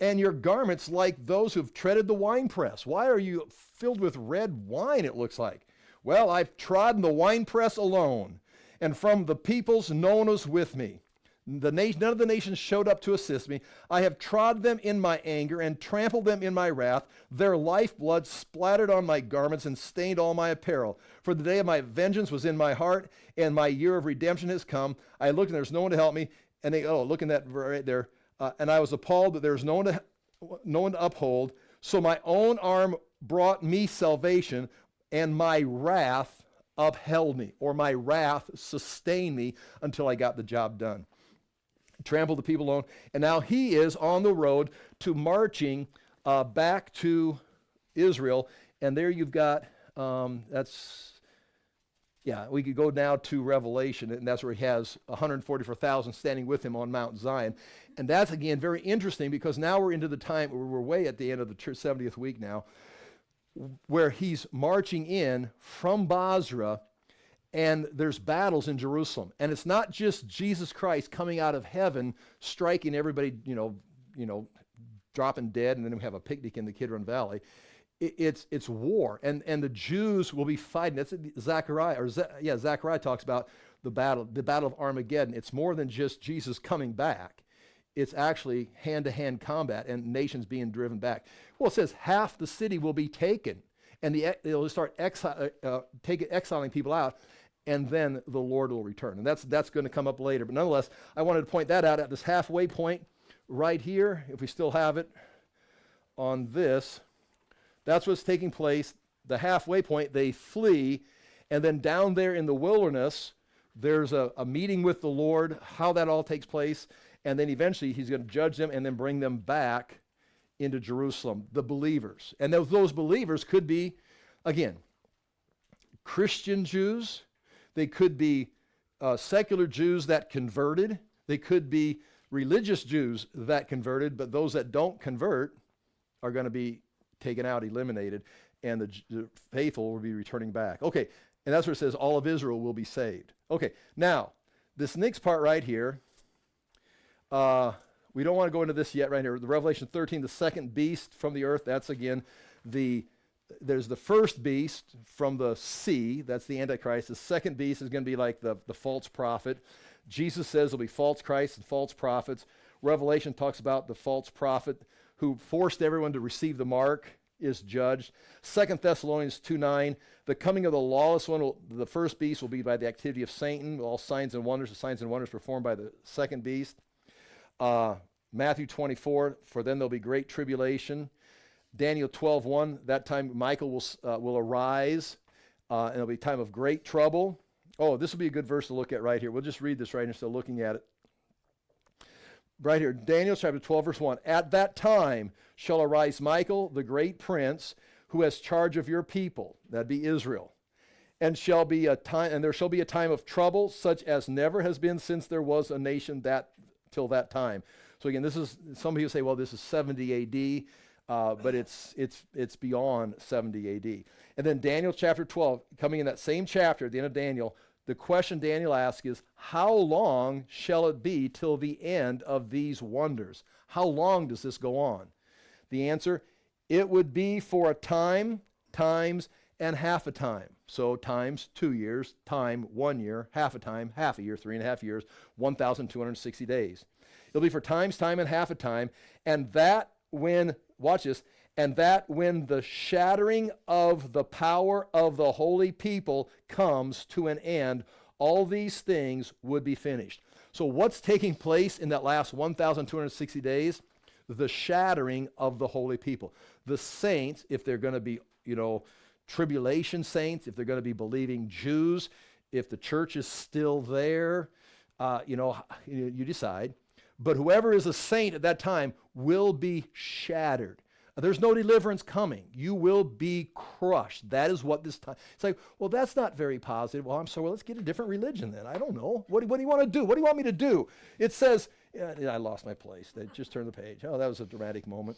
and your garments like those who've treaded the winepress? Why are you filled with red wine, it looks like? Well, I've trodden the winepress alone, and from the peoples no one was with me. None of the nations showed up to assist me. I have trod them in my anger and trampled them in my wrath. Their lifeblood splattered on my garments and stained all my apparel. For the day of my vengeance was in my heart, and my year of redemption has come. I looked, and there's no one to help me. And look in that right there. And I was appalled that there's no one to uphold. So my own arm brought me salvation, and my wrath upheld me, or my wrath sustained me until I got the job done. Trampled the people alone, and now he is on the road to marching back to Israel. And there you've got, we could go now to Revelation, and that's where he has 144,000 standing with him on Mount Zion. And that's, again, very interesting, because now we're into the time where we're way at the end of the 70th week now, where he's marching in from Basra, and there's battles in Jerusalem. And it's not just Jesus Christ coming out of heaven, striking everybody, dropping dead, and then we have a picnic in the Kidron Valley. It's war, and the Jews will be fighting. That's Zechariah, Zechariah talks about the battle of Armageddon. It's more than just Jesus coming back. It's actually hand-to-hand combat and nations being driven back. Well, it says half the city will be taken, and they'll start exiling people out, and then the Lord will return. And that's going to come up later. But nonetheless, I wanted to point that out at this halfway point right here, if we still have it on this. That's what's taking place. The halfway point, they flee, and then down there in the wilderness, there's a meeting with the Lord, how that all takes place, and then eventually he's going to judge them and then bring them back into Jerusalem, the believers. And those believers could be, again, Christian Jews. They could be secular Jews that converted. They could be religious Jews that converted, but those that don't convert are going to be taken out, eliminated, and the faithful will be returning back. Okay, and that's where it says all of Israel will be saved. Okay, now, this next part right here, we don't want to go into this yet right here. The Revelation 13, the second beast from the earth, that's again there's the first beast from the sea, that's the Antichrist. The second beast is going to be like the false prophet. Jesus says there'll be false Christs and false prophets. Revelation talks about the false prophet who forced everyone to receive the mark is judged. 2 Thessalonians 2:9, the coming of the lawless one, the first beast will be by the activity of Satan, all signs and wonders, the signs and wonders performed by the second beast. Matthew 24, for then there'll be great tribulation. Daniel 12:1, that time Michael will arise, and it'll be a time of great trouble. Oh, this will be a good verse to look at right here. We'll just read this right instead of looking at it. Right here, Daniel chapter 12, verse 1. At that time shall arise Michael, the great prince, who has charge of your people, that'd be Israel. And there shall be a time of trouble, such as never has been since there was a nation till that time. So again, this is, some people say, well, this is 70 A.D., but it's beyond 70 A.D. And then Daniel chapter 12, coming in that same chapter, at the end of Daniel, the question Daniel asks is, how long shall it be till the end of these wonders? How long does this go on? The answer, it would be for a time, times, and half a time. So times 2 years, time 1 year, half a time, half a year, 3.5 years, 1,260 days. It'll be for times, time, and half a time, and that when, watch this, and that when the shattering of the power of the holy people comes to an end, all these things would be finished. So what's taking place in that last 1,260 days? The shattering of the holy people. The saints, if they're going to be, tribulation saints, if they're going to be believing Jews, if the church is still there, you decide. But whoever is a saint at that time will be shattered. There's no deliverance coming. You will be crushed. That is what this time. It's like, well, that's not very positive. Well, I'm sorry. Well, let's get a different religion then. I don't know. What do you want to do? What do you want me to do? It says, I lost my place. They just turned the page. Oh, that was a dramatic moment.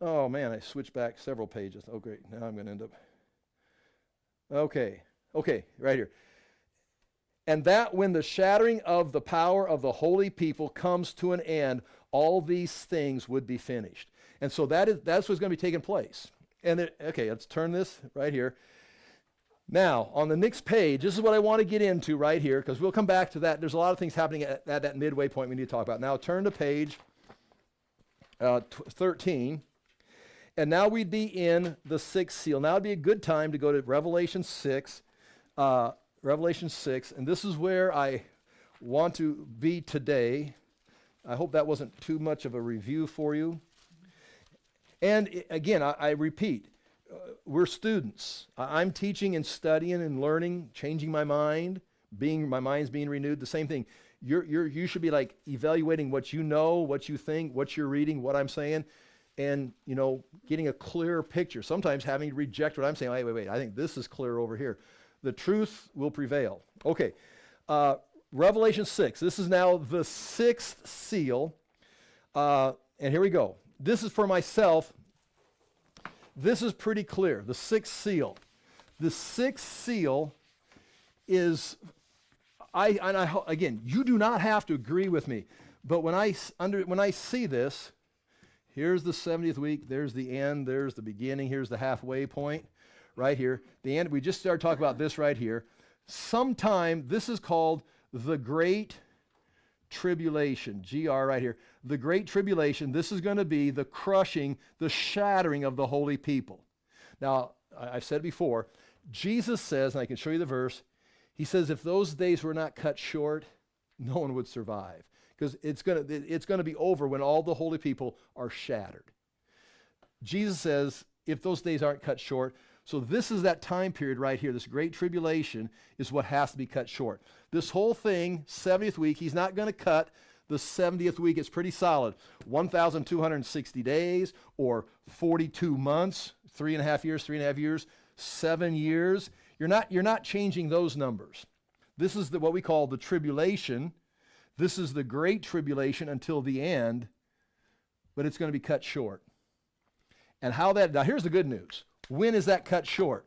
Oh, man, I switched back several pages. Oh, great. Now I'm going to end up. Okay, right here. And that when the shattering of the power of the holy people comes to an end, all these things would be finished. And so that's what's going to be taking place. And okay, let's turn this right here. Now, on the next page, this is what I want to get into right here, because we'll come back to that. There's a lot of things happening at that midway point we need to talk about. Now, turn to page 13. And now we'd be in the sixth seal. Now would be a good time to go to Revelation 6. Revelation 6, and this is where I want to be today. I hope that wasn't too much of a review for you. And again, I repeat, we're students. I'm teaching and studying and learning, changing my mind, my mind's being renewed. The same thing. You should be like evaluating what you know, what you think, what you're reading, what I'm saying, and getting a clearer picture. Sometimes having to reject what I'm saying. Wait, I think this is clear over here. The truth will prevail. Okay, Revelation 6. This is now the sixth seal. And here we go. This is for myself. This is pretty clear. The sixth seal. The sixth seal is, again, you do not have to agree with me. But when I see this, here's the 70th week, there's the end, there's the beginning, here's the halfway point. Right here, the end. We just started talking about this right here. Sometime, this is called the Great Tribulation, GR right here. The Great Tribulation, this is going to be the crushing, the shattering of the holy people. Now, I've said before, Jesus says, and I can show you the verse, he says if those days were not cut short, no one would survive. Because it's going to be over when all the holy people are shattered. Jesus says if those days aren't cut short, so this is that time period right here. This great tribulation is what has to be cut short. This whole thing, 70th week, he's not going to cut the 70th week. It's pretty solid. 1,260 days or 42 months, 3.5 years, 7 years. You're not changing those numbers. This is what we call the tribulation. This is the great tribulation until the end, but it's going to be cut short. And now here's the good news. When is that cut short?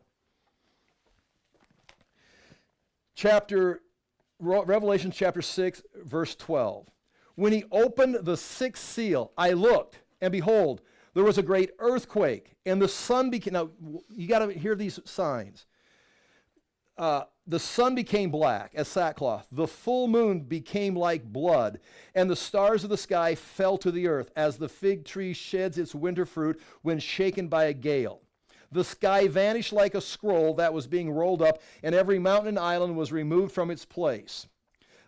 Revelation chapter 6, verse 12. When he opened the sixth seal, I looked, and behold, there was a great earthquake, and the sun became, now you got to hear these signs. The sun became black as sackcloth. The full moon became like blood, and the stars of the sky fell to the earth as the fig tree sheds its winter fruit when shaken by a gale. The sky vanished like a scroll that was being rolled up, and every mountain and island was removed from its place.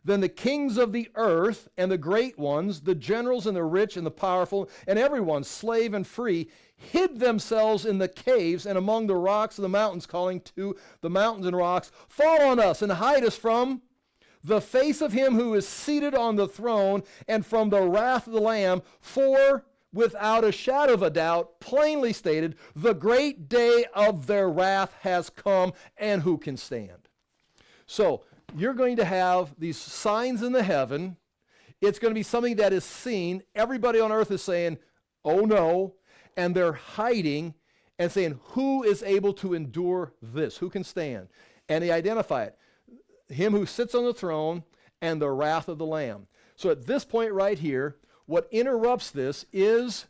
Then the kings of the earth and the great ones, the generals and the rich and the powerful, and everyone, slave and free, hid themselves in the caves and among the rocks of the mountains, calling to the mountains and rocks, fall on us and hide us from the face of him who is seated on the throne and from the wrath of the Lamb, for without a shadow of a doubt, plainly stated, the great day of their wrath has come, and who can stand? So, you're going to have these signs in the heaven. It's going to be something that is seen. Everybody on earth is saying, oh no, and they're hiding and saying, who is able to endure this? Who can stand? And they identify it. Him who sits on the throne and the wrath of the Lamb. So at this point right here, what interrupts this is,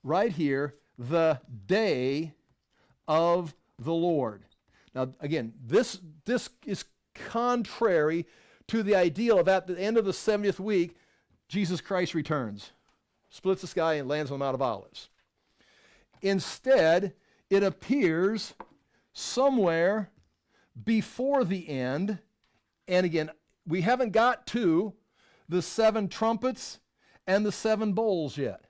right here, the day of the Lord. Now, again, this is contrary to the ideal of at the end of the 70th week, Jesus Christ returns, splits the sky, and lands on the Mount of Olives. Instead, it appears somewhere before the end, and again, we haven't got to the 7 trumpets and the 7 bowls yet.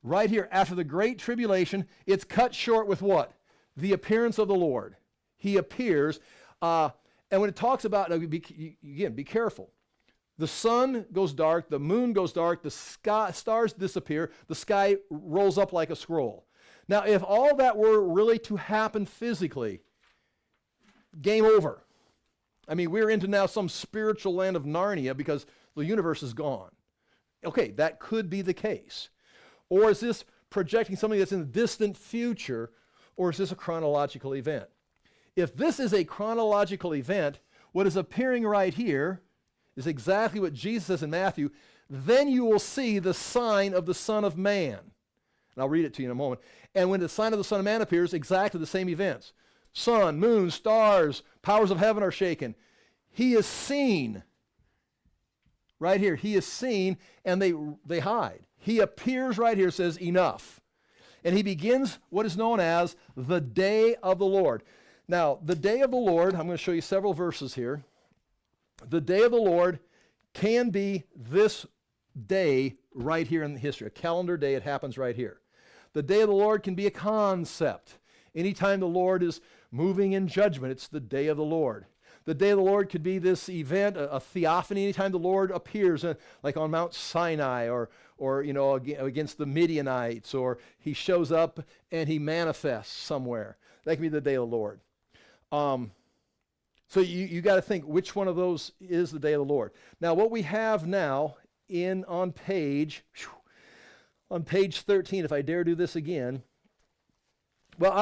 Right here, after the Great Tribulation, it's cut short with what? The appearance of the Lord. He appears, and when it talks about, again, be careful. The sun goes dark, the moon goes dark, the stars disappear, the sky rolls up like a scroll. Now, if all that were really to happen physically, game over. I mean, we're into now some spiritual land of Narnia because the universe is gone. Okay, that could be the case. Or is this projecting something that's in the distant future, or is this a chronological event? if this is a chronological event, what is appearing right here is exactly what Jesus says in Matthew. Then you will see the sign of the Son of Man. And I'll read it to you in a moment. And when the sign of the Son of Man appears, exactly the same events. Sun, moon, stars, powers of heaven are shaken. He is seen. Right here, he is seen, and they hide. He appears right here, says, enough. And he begins what is known as the day of the Lord. Now, the day of the Lord, I'm going to show you several verses here. The day of the Lord can be this day right here in history, a calendar day. It happens right here. The day of the Lord can be a concept. Anytime the Lord is moving in judgment, it's the day of the Lord. The day of the Lord could be this event, a theophany, anytime the Lord appears, like on Mount Sinai or against the Midianites, or he shows up and he manifests somewhere. That can be the day of the Lord. So you got to think which one of those is the day of the Lord. Now, what we have now on page 13, if I dare do this again, well,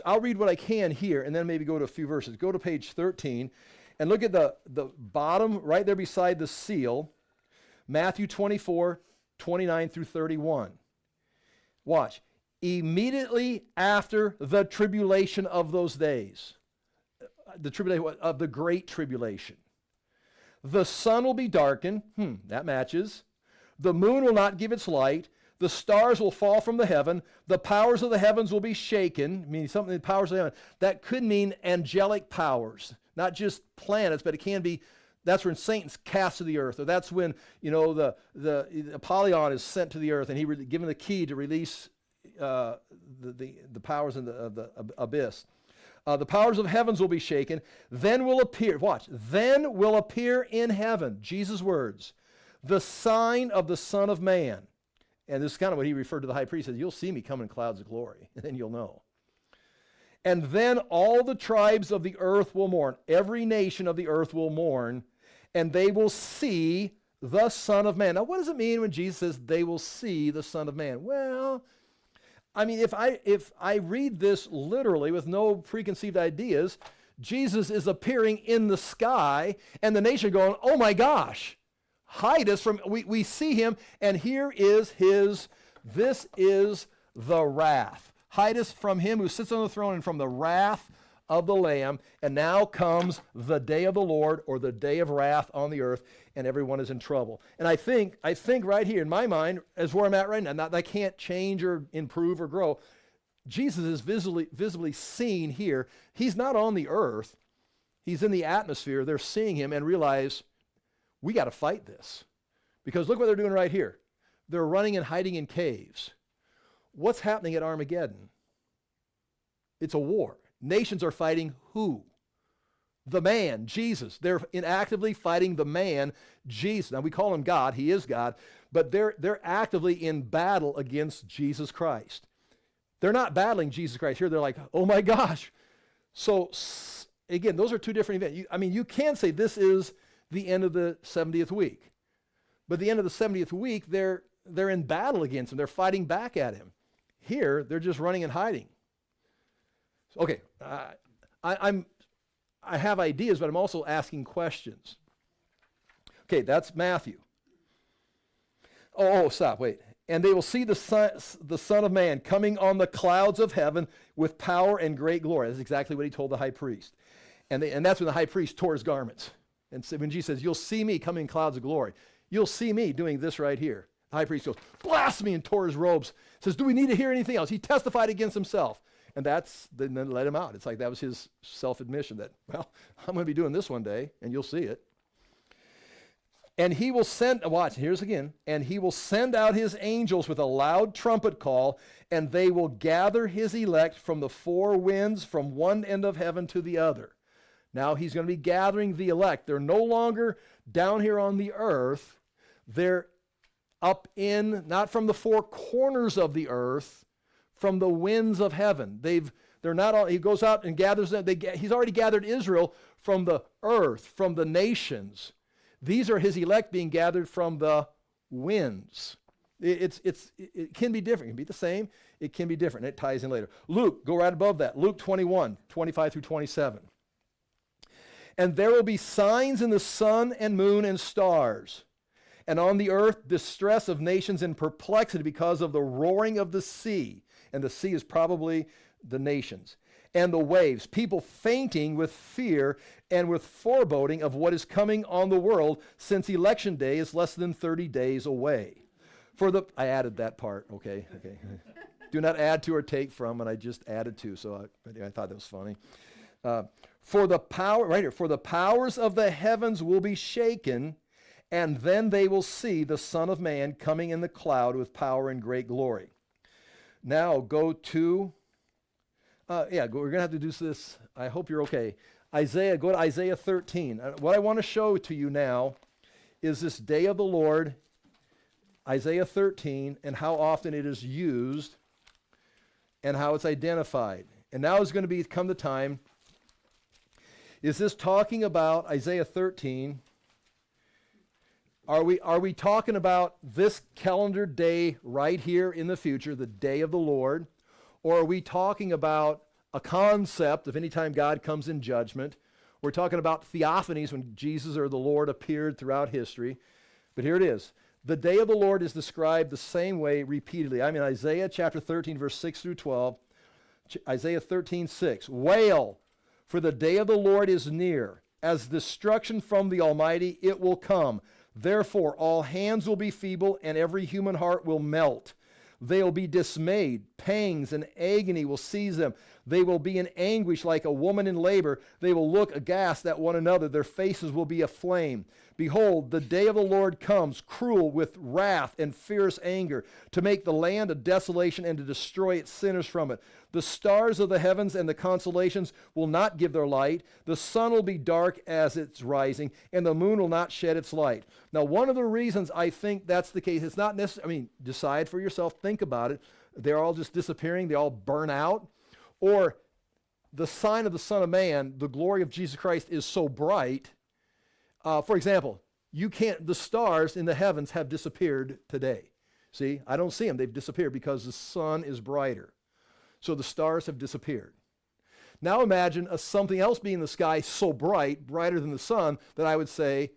I'll read what I can here and then maybe go to a few verses. Go to page 13 and look at the bottom right there beside the seal, Matthew 24, 29 through 31. Watch. Immediately after the tribulation of those days, the tribulation of the great tribulation, the sun will be darkened. That matches. The moon will not give its light. The stars will fall from the heaven. The powers of the heavens will be shaken. Meaning something, the powers of the heaven. That could mean angelic powers, not just planets, but it can be. That's when Satan's cast to the earth, or that's when the Apollyon is sent to the earth, and he given the key to release the powers of the abyss. The powers of heavens will be shaken. Then will appear. Watch. Then will appear in heaven. Jesus' words. The sign of the Son of Man. And this is kind of what he referred to the high priest as. You'll see me come in clouds of glory, and then you'll know. And then all the tribes of the earth will mourn. Every nation of the earth will mourn, and they will see the Son of Man. Now, what does it mean when Jesus says they will see the Son of Man? Well, I mean, if I read this literally with no preconceived ideas, Jesus is appearing in the sky, and the nation going, oh my gosh, hide us from, we see him, and here is this is the wrath. Hide us from him who sits on the throne and from the wrath of the Lamb. And now comes the day of the Lord, or the day of wrath on the earth, and everyone is in trouble. And I think right here in my mind is where I'm at right now. Not that I can't change or improve or grow. Jesus is visibly seen here. He's not on the earth. He's in the atmosphere. They're seeing him and realize we got to fight this. Because look what they're doing right here. They're running and hiding in caves. What's happening at Armageddon? It's a war. Nations are fighting who? The man, Jesus. They're actively fighting the man, Jesus. Now we call him God. He is God. But they're actively in battle against Jesus Christ. They're not battling Jesus Christ here. They're like, oh my gosh. So again, those are two different events. You can say this is the end of the 70th week. But the end of the 70th week, they're in battle against him. They're fighting back at him. Here, they're just running and hiding. Okay, I have ideas, but I'm also asking questions. Okay, that's Matthew. Stop, wait. And they will see the Son of Man coming on the clouds of heaven with power and great glory. That's exactly what he told the high priest. And that's when the high priest tore his garments. And so when Jesus says, you'll see me coming in clouds of glory. You'll see me doing this right here. The high priest goes, blasphemy, and tore his robes. Says, do we need to hear anything else? He testified against himself. And then let him out. It's like that was his self-admission that, well, I'm going to be doing this one day, and you'll see it. And he will send, watch, here's again, and he will send out his angels with a loud trumpet call, and they will gather his elect from the four winds, from one end of heaven to the other. Now he's going to be gathering the elect. They're no longer down here on the earth. They're up in, not from the four corners of the earth, from the winds of heaven. They're not all, he goes out and gathers them. He's already gathered Israel from the earth, from the nations. These are his elect being gathered from the winds. It can be different. It can be the same. It can be different. It ties in later. Luke, go right above that. Luke 21, 25 through 27. And there will be signs in the sun and moon and stars, and on the earth distress of nations in perplexity because of the roaring of the sea. And the sea is probably the nations. And the waves, people fainting with fear and with foreboding of what is coming on the world, since election day is less than 30 days away. I added that part, okay. Do not add to or take from, and I just added to, so I thought that was funny. For the powers of the heavens will be shaken, and then they will see the Son of Man coming in the cloud with power and great glory. Now go to, we're going to have to do this. I hope you're okay. Go to Isaiah 13. What I want to show to you now is this day of the Lord, Isaiah 13, and how often it is used and how it's identified. And now is going to come the time. Is this talking about Isaiah 13? Are we talking about this calendar day right here in the future, the day of the Lord? Or are we talking about a concept of any time God comes in judgment? We're talking about theophanies when Jesus or the Lord appeared throughout history. But here it is. The day of the Lord is described the same way repeatedly. I'm in Isaiah chapter 13, verse 6 through 12. Isaiah 13, 6. Wail, for the day of the Lord is near. As destruction from the Almighty, it will come. Therefore, all hands will be feeble, and every human heart will melt. They will be dismayed. Pangs and agony will seize them. They will be in anguish like a woman in labor. They will look aghast at one another. Their faces will be aflame. Behold, the day of the Lord comes, cruel with wrath and fierce anger, to make the land a desolation and to destroy its sinners from it. The stars of the heavens and the constellations will not give their light. The sun will be dark as it's rising, and the moon will not shed its light. Now, one of the reasons I think that's the case, it's not necessarily, decide for yourself, think about it. They're all just disappearing, they all burn out. Or the sign of the Son of Man, the glory of Jesus Christ, is so bright. For example, the stars in the heavens have disappeared today. See, I don't see them. They've disappeared because the sun is brighter. So the stars have disappeared. Now imagine something else being in the sky so bright, brighter than the sun, that I would say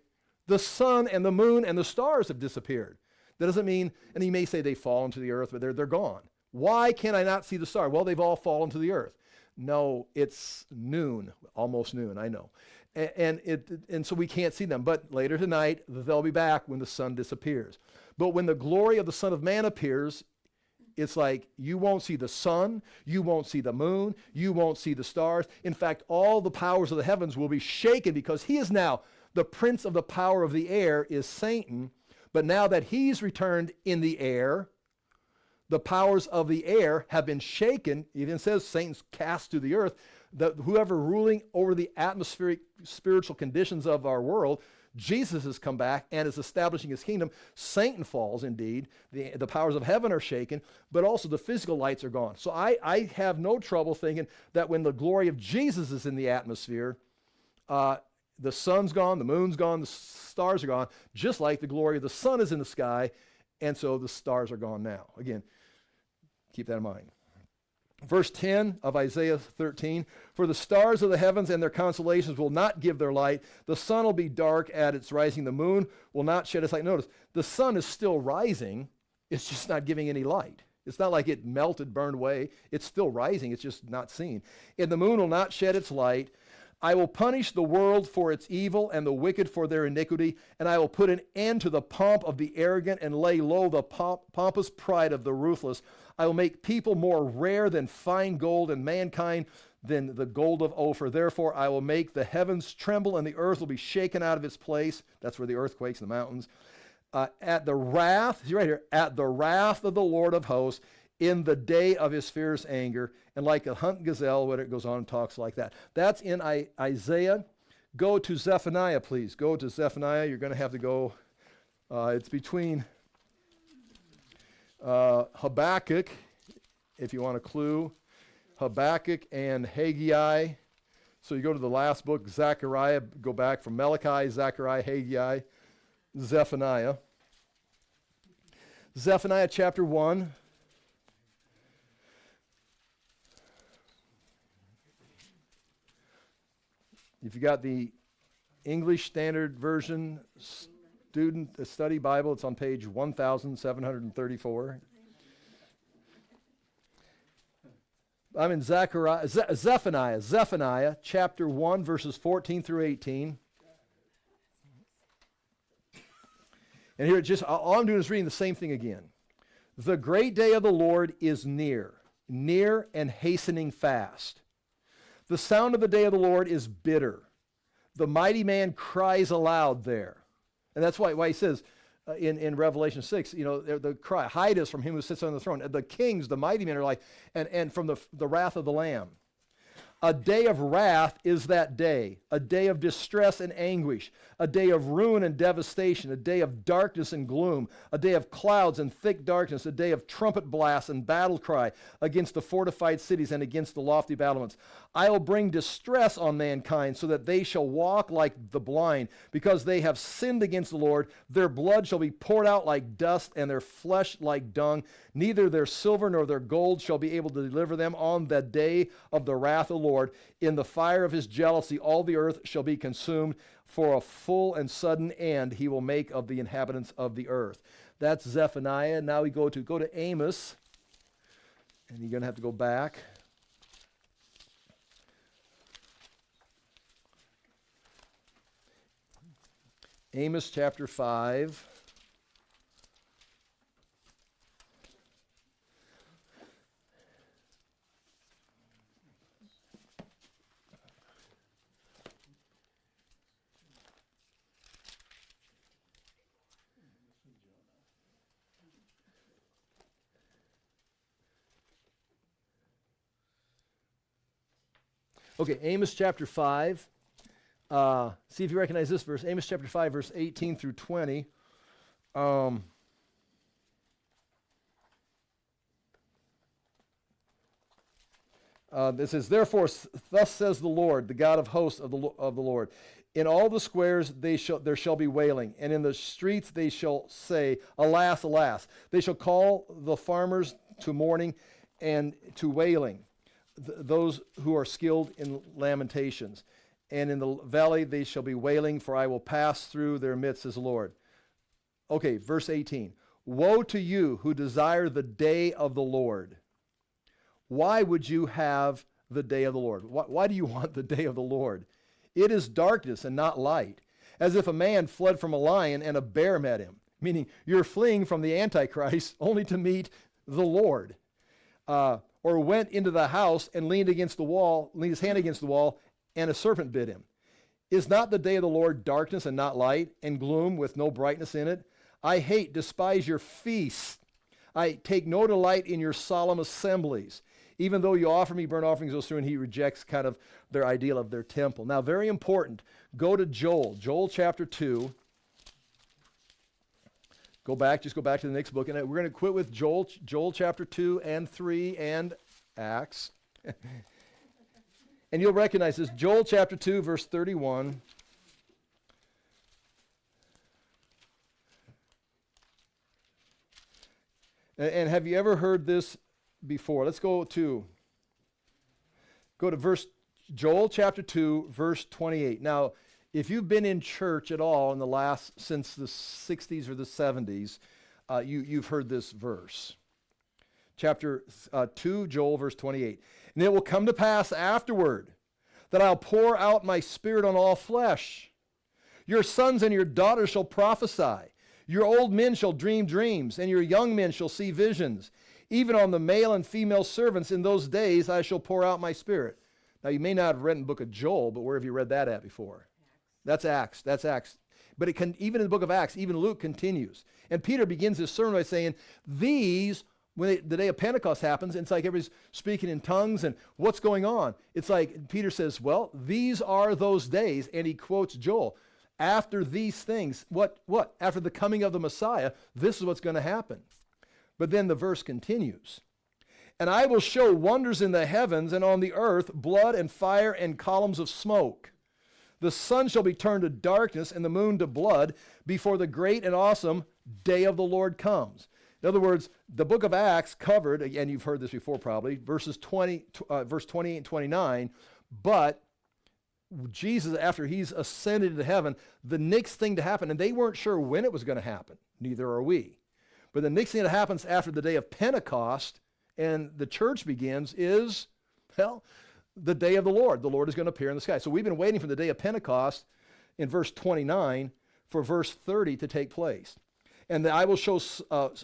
the sun and the moon and the stars have disappeared. That doesn't mean, and you may say they fall into the earth, but they're gone. Why can I not see the star? Well, they've all fallen to the earth. No, it's noon, almost noon, I know. And so we can't see them. But later tonight, they'll be back when the sun disappears. But when the glory of the Son of Man appears, it's like you won't see the sun, you won't see the moon, you won't see the stars. In fact, all the powers of the heavens will be shaken because he is now the prince of the power of the air is Satan. But now that he's returned in the air, the powers of the air have been shaken. It even says Satan's cast to the earth. Whoever ruling over the atmospheric spiritual conditions of our world, Jesus has come back and is establishing his kingdom. Satan falls indeed. The powers of heaven are shaken, but also the physical lights are gone. So I have no trouble thinking that when the glory of Jesus is in the atmosphere, the sun's gone, the moon's gone, the stars are gone, just like the glory of the sun is in the sky, and so the stars are gone now. Again, keep that in mind. Verse 10 of Isaiah 13, for the stars of the heavens and their constellations will not give their light. The sun will be dark at its rising. The moon will not shed its light. Notice, the sun is still rising. It's just not giving any light. It's not like it melted, burned away. It's still rising. It's just not seen. And the moon will not shed its light. I will punish the world for its evil and the wicked for their iniquity, and I will put an end to the pomp of the arrogant and lay low the pompous pride of the ruthless. I will make people more rare than fine gold and mankind than the gold of Ophir. Therefore, I will make the heavens tremble and the earth will be shaken out of its place. That's where the earthquakes and the mountains. At the wrath, see right here, at the wrath of the Lord of hosts, in the day of his fierce anger, and like a hunt gazelle, when it goes on and talks like that. That's in Isaiah. Go to Zephaniah, please. Go to Zephaniah. You're going to have to go. It's between Habakkuk, if you want a clue, Habakkuk and Haggai. So you go to the last book, Zechariah, go back from Malachi, Zechariah, Haggai, Zephaniah. Zephaniah chapter 1. If you got the English Standard Version student study Bible, it's on page 1734. I'm in Zephaniah chapter 1, verses 14 through 18. And here, all I'm doing is reading the same thing again. The great day of the Lord is near and hastening fast. The sound of the day of the Lord is bitter. The mighty man cries aloud there. And that's why he says in Revelation 6, the cry, hide us from him who sits on the throne. The kings, the mighty men are like, and from the wrath of the Lamb. A day of wrath is that day, a day of distress and anguish, a day of ruin and devastation, a day of darkness and gloom, a day of clouds and thick darkness, a day of trumpet blasts and battle cry against the fortified cities and against the lofty battlements. I will bring distress on mankind so that they shall walk like the blind, because they have sinned against the Lord. Their blood shall be poured out like dust and their flesh like dung. Neither their silver nor their gold shall be able to deliver them on the day of the wrath of the Lord. In the fire of his jealousy, all the earth shall be consumed. For a full and sudden end he will make of the inhabitants of the earth. That's Zephaniah. Now we go to Amos. And you're going to have to go back. Amos chapter 5. Okay, Amos chapter 5. See if you recognize this verse. Amos chapter 5, verse 18 through 20. It says, therefore, thus says the Lord, the God of hosts of the Lord. In all the squares there shall be wailing, and in the streets they shall say, alas, alas. They shall call the farmers to mourning and to wailing, those who are skilled in lamentations. And in the valley they shall be wailing, for I will pass through their midst, says the Lord. Okay, verse 18. Woe to you who desire the day of the Lord. Why would you have the day of the Lord? Why do you want the day of the Lord? It is darkness and not light, as if a man fled from a lion and a bear met him. Meaning you're fleeing from the Antichrist only to meet the Lord. Or went into the house and leaned his hand against the wall, and a serpent bit him. Is not the day of the Lord darkness and not light, and gloom with no brightness in it? I despise your feasts. I take no delight in your solemn assemblies. Even though you offer me burnt offerings, goes through, and he rejects kind of their ideal of their temple. Now, very important, go to Joel chapter 2. Just go back to the next book, and we're going to quit with Joel chapter 2 and 3 and Acts. And you'll recognize this, Joel chapter 2, verse 31. And have you ever heard this before? Let's go to Joel chapter 2, verse 28. Now, if you've been in church at all since the 60s or the 70s, you've heard this verse. Chapter 2, Joel, verse 28. And it will come to pass afterward that I'll pour out my spirit on all flesh. Your sons and your daughters shall prophesy. Your old men shall dream dreams, and your young men shall see visions. Even on the male and female servants in those days I shall pour out my spirit. Now, you may not have read in the book of Joel, but where have you read that at before? That's Acts. But even in the book of Acts, even Luke continues. And Peter begins his sermon by saying, when the day of Pentecost happens, it's like everybody's speaking in tongues, and what's going on? It's like Peter says, well, these are those days, and he quotes Joel. After these things, what? After the coming of the Messiah, this is what's going to happen. But then the verse continues. And I will show wonders in the heavens and on the earth, blood and fire and columns of smoke. The sun shall be turned to darkness and the moon to blood before the great and awesome day of the Lord comes. In other words, the book of Acts covered, and you've heard this before probably, verse 28 and 29, but Jesus, after he's ascended into heaven, the next thing to happen, and they weren't sure when it was going to happen, neither are we, but the next thing that happens after the day of Pentecost and the church begins is, well, the day of the Lord. The Lord is going to appear in the sky. So we've been waiting for the day of Pentecost in verse 29 for verse 30 to take place. And I will show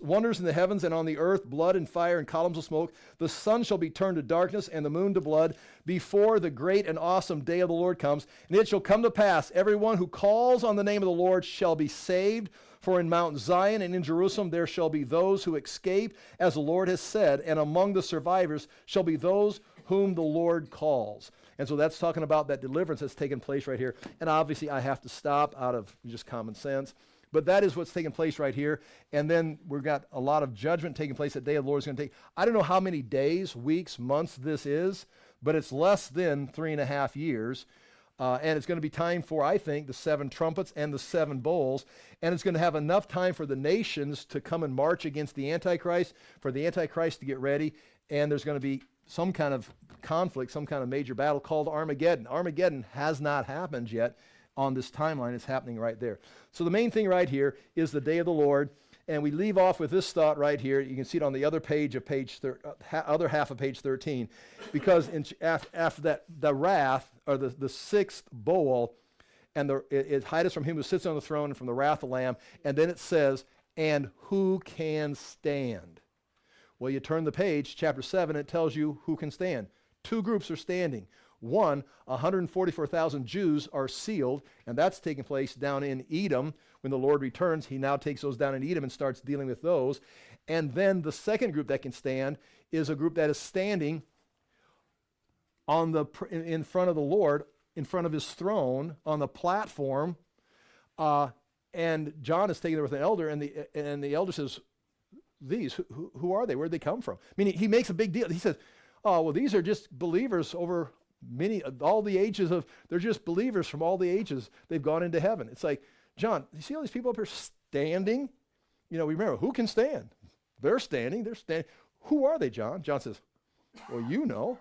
wonders in the heavens and on the earth, blood and fire and columns of smoke. The sun shall be turned to darkness and the moon to blood before the great and awesome day of the Lord comes. And it shall come to pass, everyone who calls on the name of the Lord shall be saved. For in Mount Zion and in Jerusalem there shall be those who escape, as the Lord has said, and among the survivors shall be those whom the Lord calls. And so that's talking about that deliverance that's taken place right here. And obviously I have to stop out of just common sense. But that is what's taking place right here. And then we've got a lot of judgment taking place. That day of the Lord is going to take, I don't know how many days, weeks, months this is, but it's less than 3.5 years. And it's going to be time for, I think, the 7 trumpets and the 7 bowls. And it's going to have enough time for the nations to come and march against the Antichrist, for the Antichrist to get ready. And there's going to be some kind of conflict, some kind of major battle called Armageddon. Armageddon has not happened yet on this timeline. It's happening right there. So the main thing right here is the day of the Lord. And we leave off with this thought right here. You can see it on the other page of other half of page 13. Because after that, the wrath, or the 6th bowl, and it hide us from him who sits on the throne and from the wrath of the Lamb. And then it says, and who can stand? Well, you turn the page, chapter 7, it tells you who can stand. 2 groups are standing. One, 144,000 Jews are sealed, and that's taking place down in Edom. When the Lord returns, he now takes those down in Edom and starts dealing with those. And then the second group that can stand is a group that is standing in front of the Lord, in front of his throne, on the platform. And John is taken there with an elder, and the elder says, these, who are they? Where'd they come from? I mean, he makes a big deal. He says, oh, well, these are just believers over all the ages they're just believers from all the ages. They've gone into heaven. It's like, John, you see all these people up here standing? You know, remember, who can stand? They're standing. Who are they, John? John says, well, you know.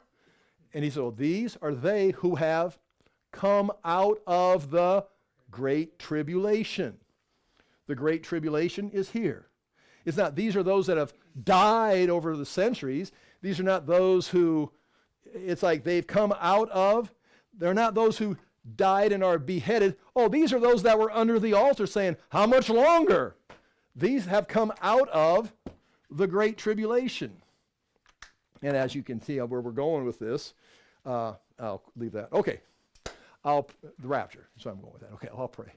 And he said, well, these are they who have come out of the great tribulation. The great tribulation is here. It's not, these are those that have died over the centuries. These are not those who, it's like they've come out of, they're not those who died and are beheaded. Oh, these are those that were under the altar saying, how much longer? These have come out of the great tribulation. And as you can see where we're going with this, I'll leave that. Okay. The rapture. So I'm going with that. Okay, I'll pray.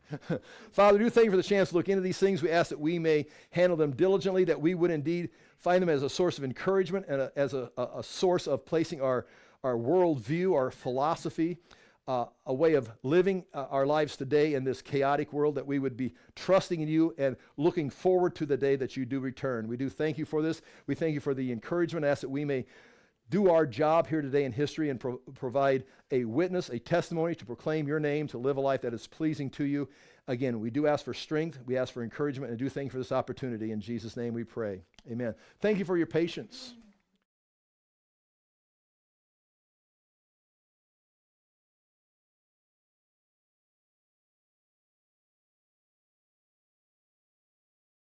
Father, do thank you for the chance to look into these things. We ask that we may handle them diligently, that we would indeed find them as a source of encouragement and as a source of placing our worldview, our philosophy, a way of living our lives today in this chaotic world, that we would be trusting in you and looking forward to the day that you do return. We do thank you for this. We thank you for the encouragement. Ask that we may do our job here today in history and provide a witness, a testimony to proclaim your name, to live a life that is pleasing to you. Again, we do ask for strength. We ask for encouragement, and do thank you for this opportunity. In Jesus' name we pray. Amen. Thank you for your patience.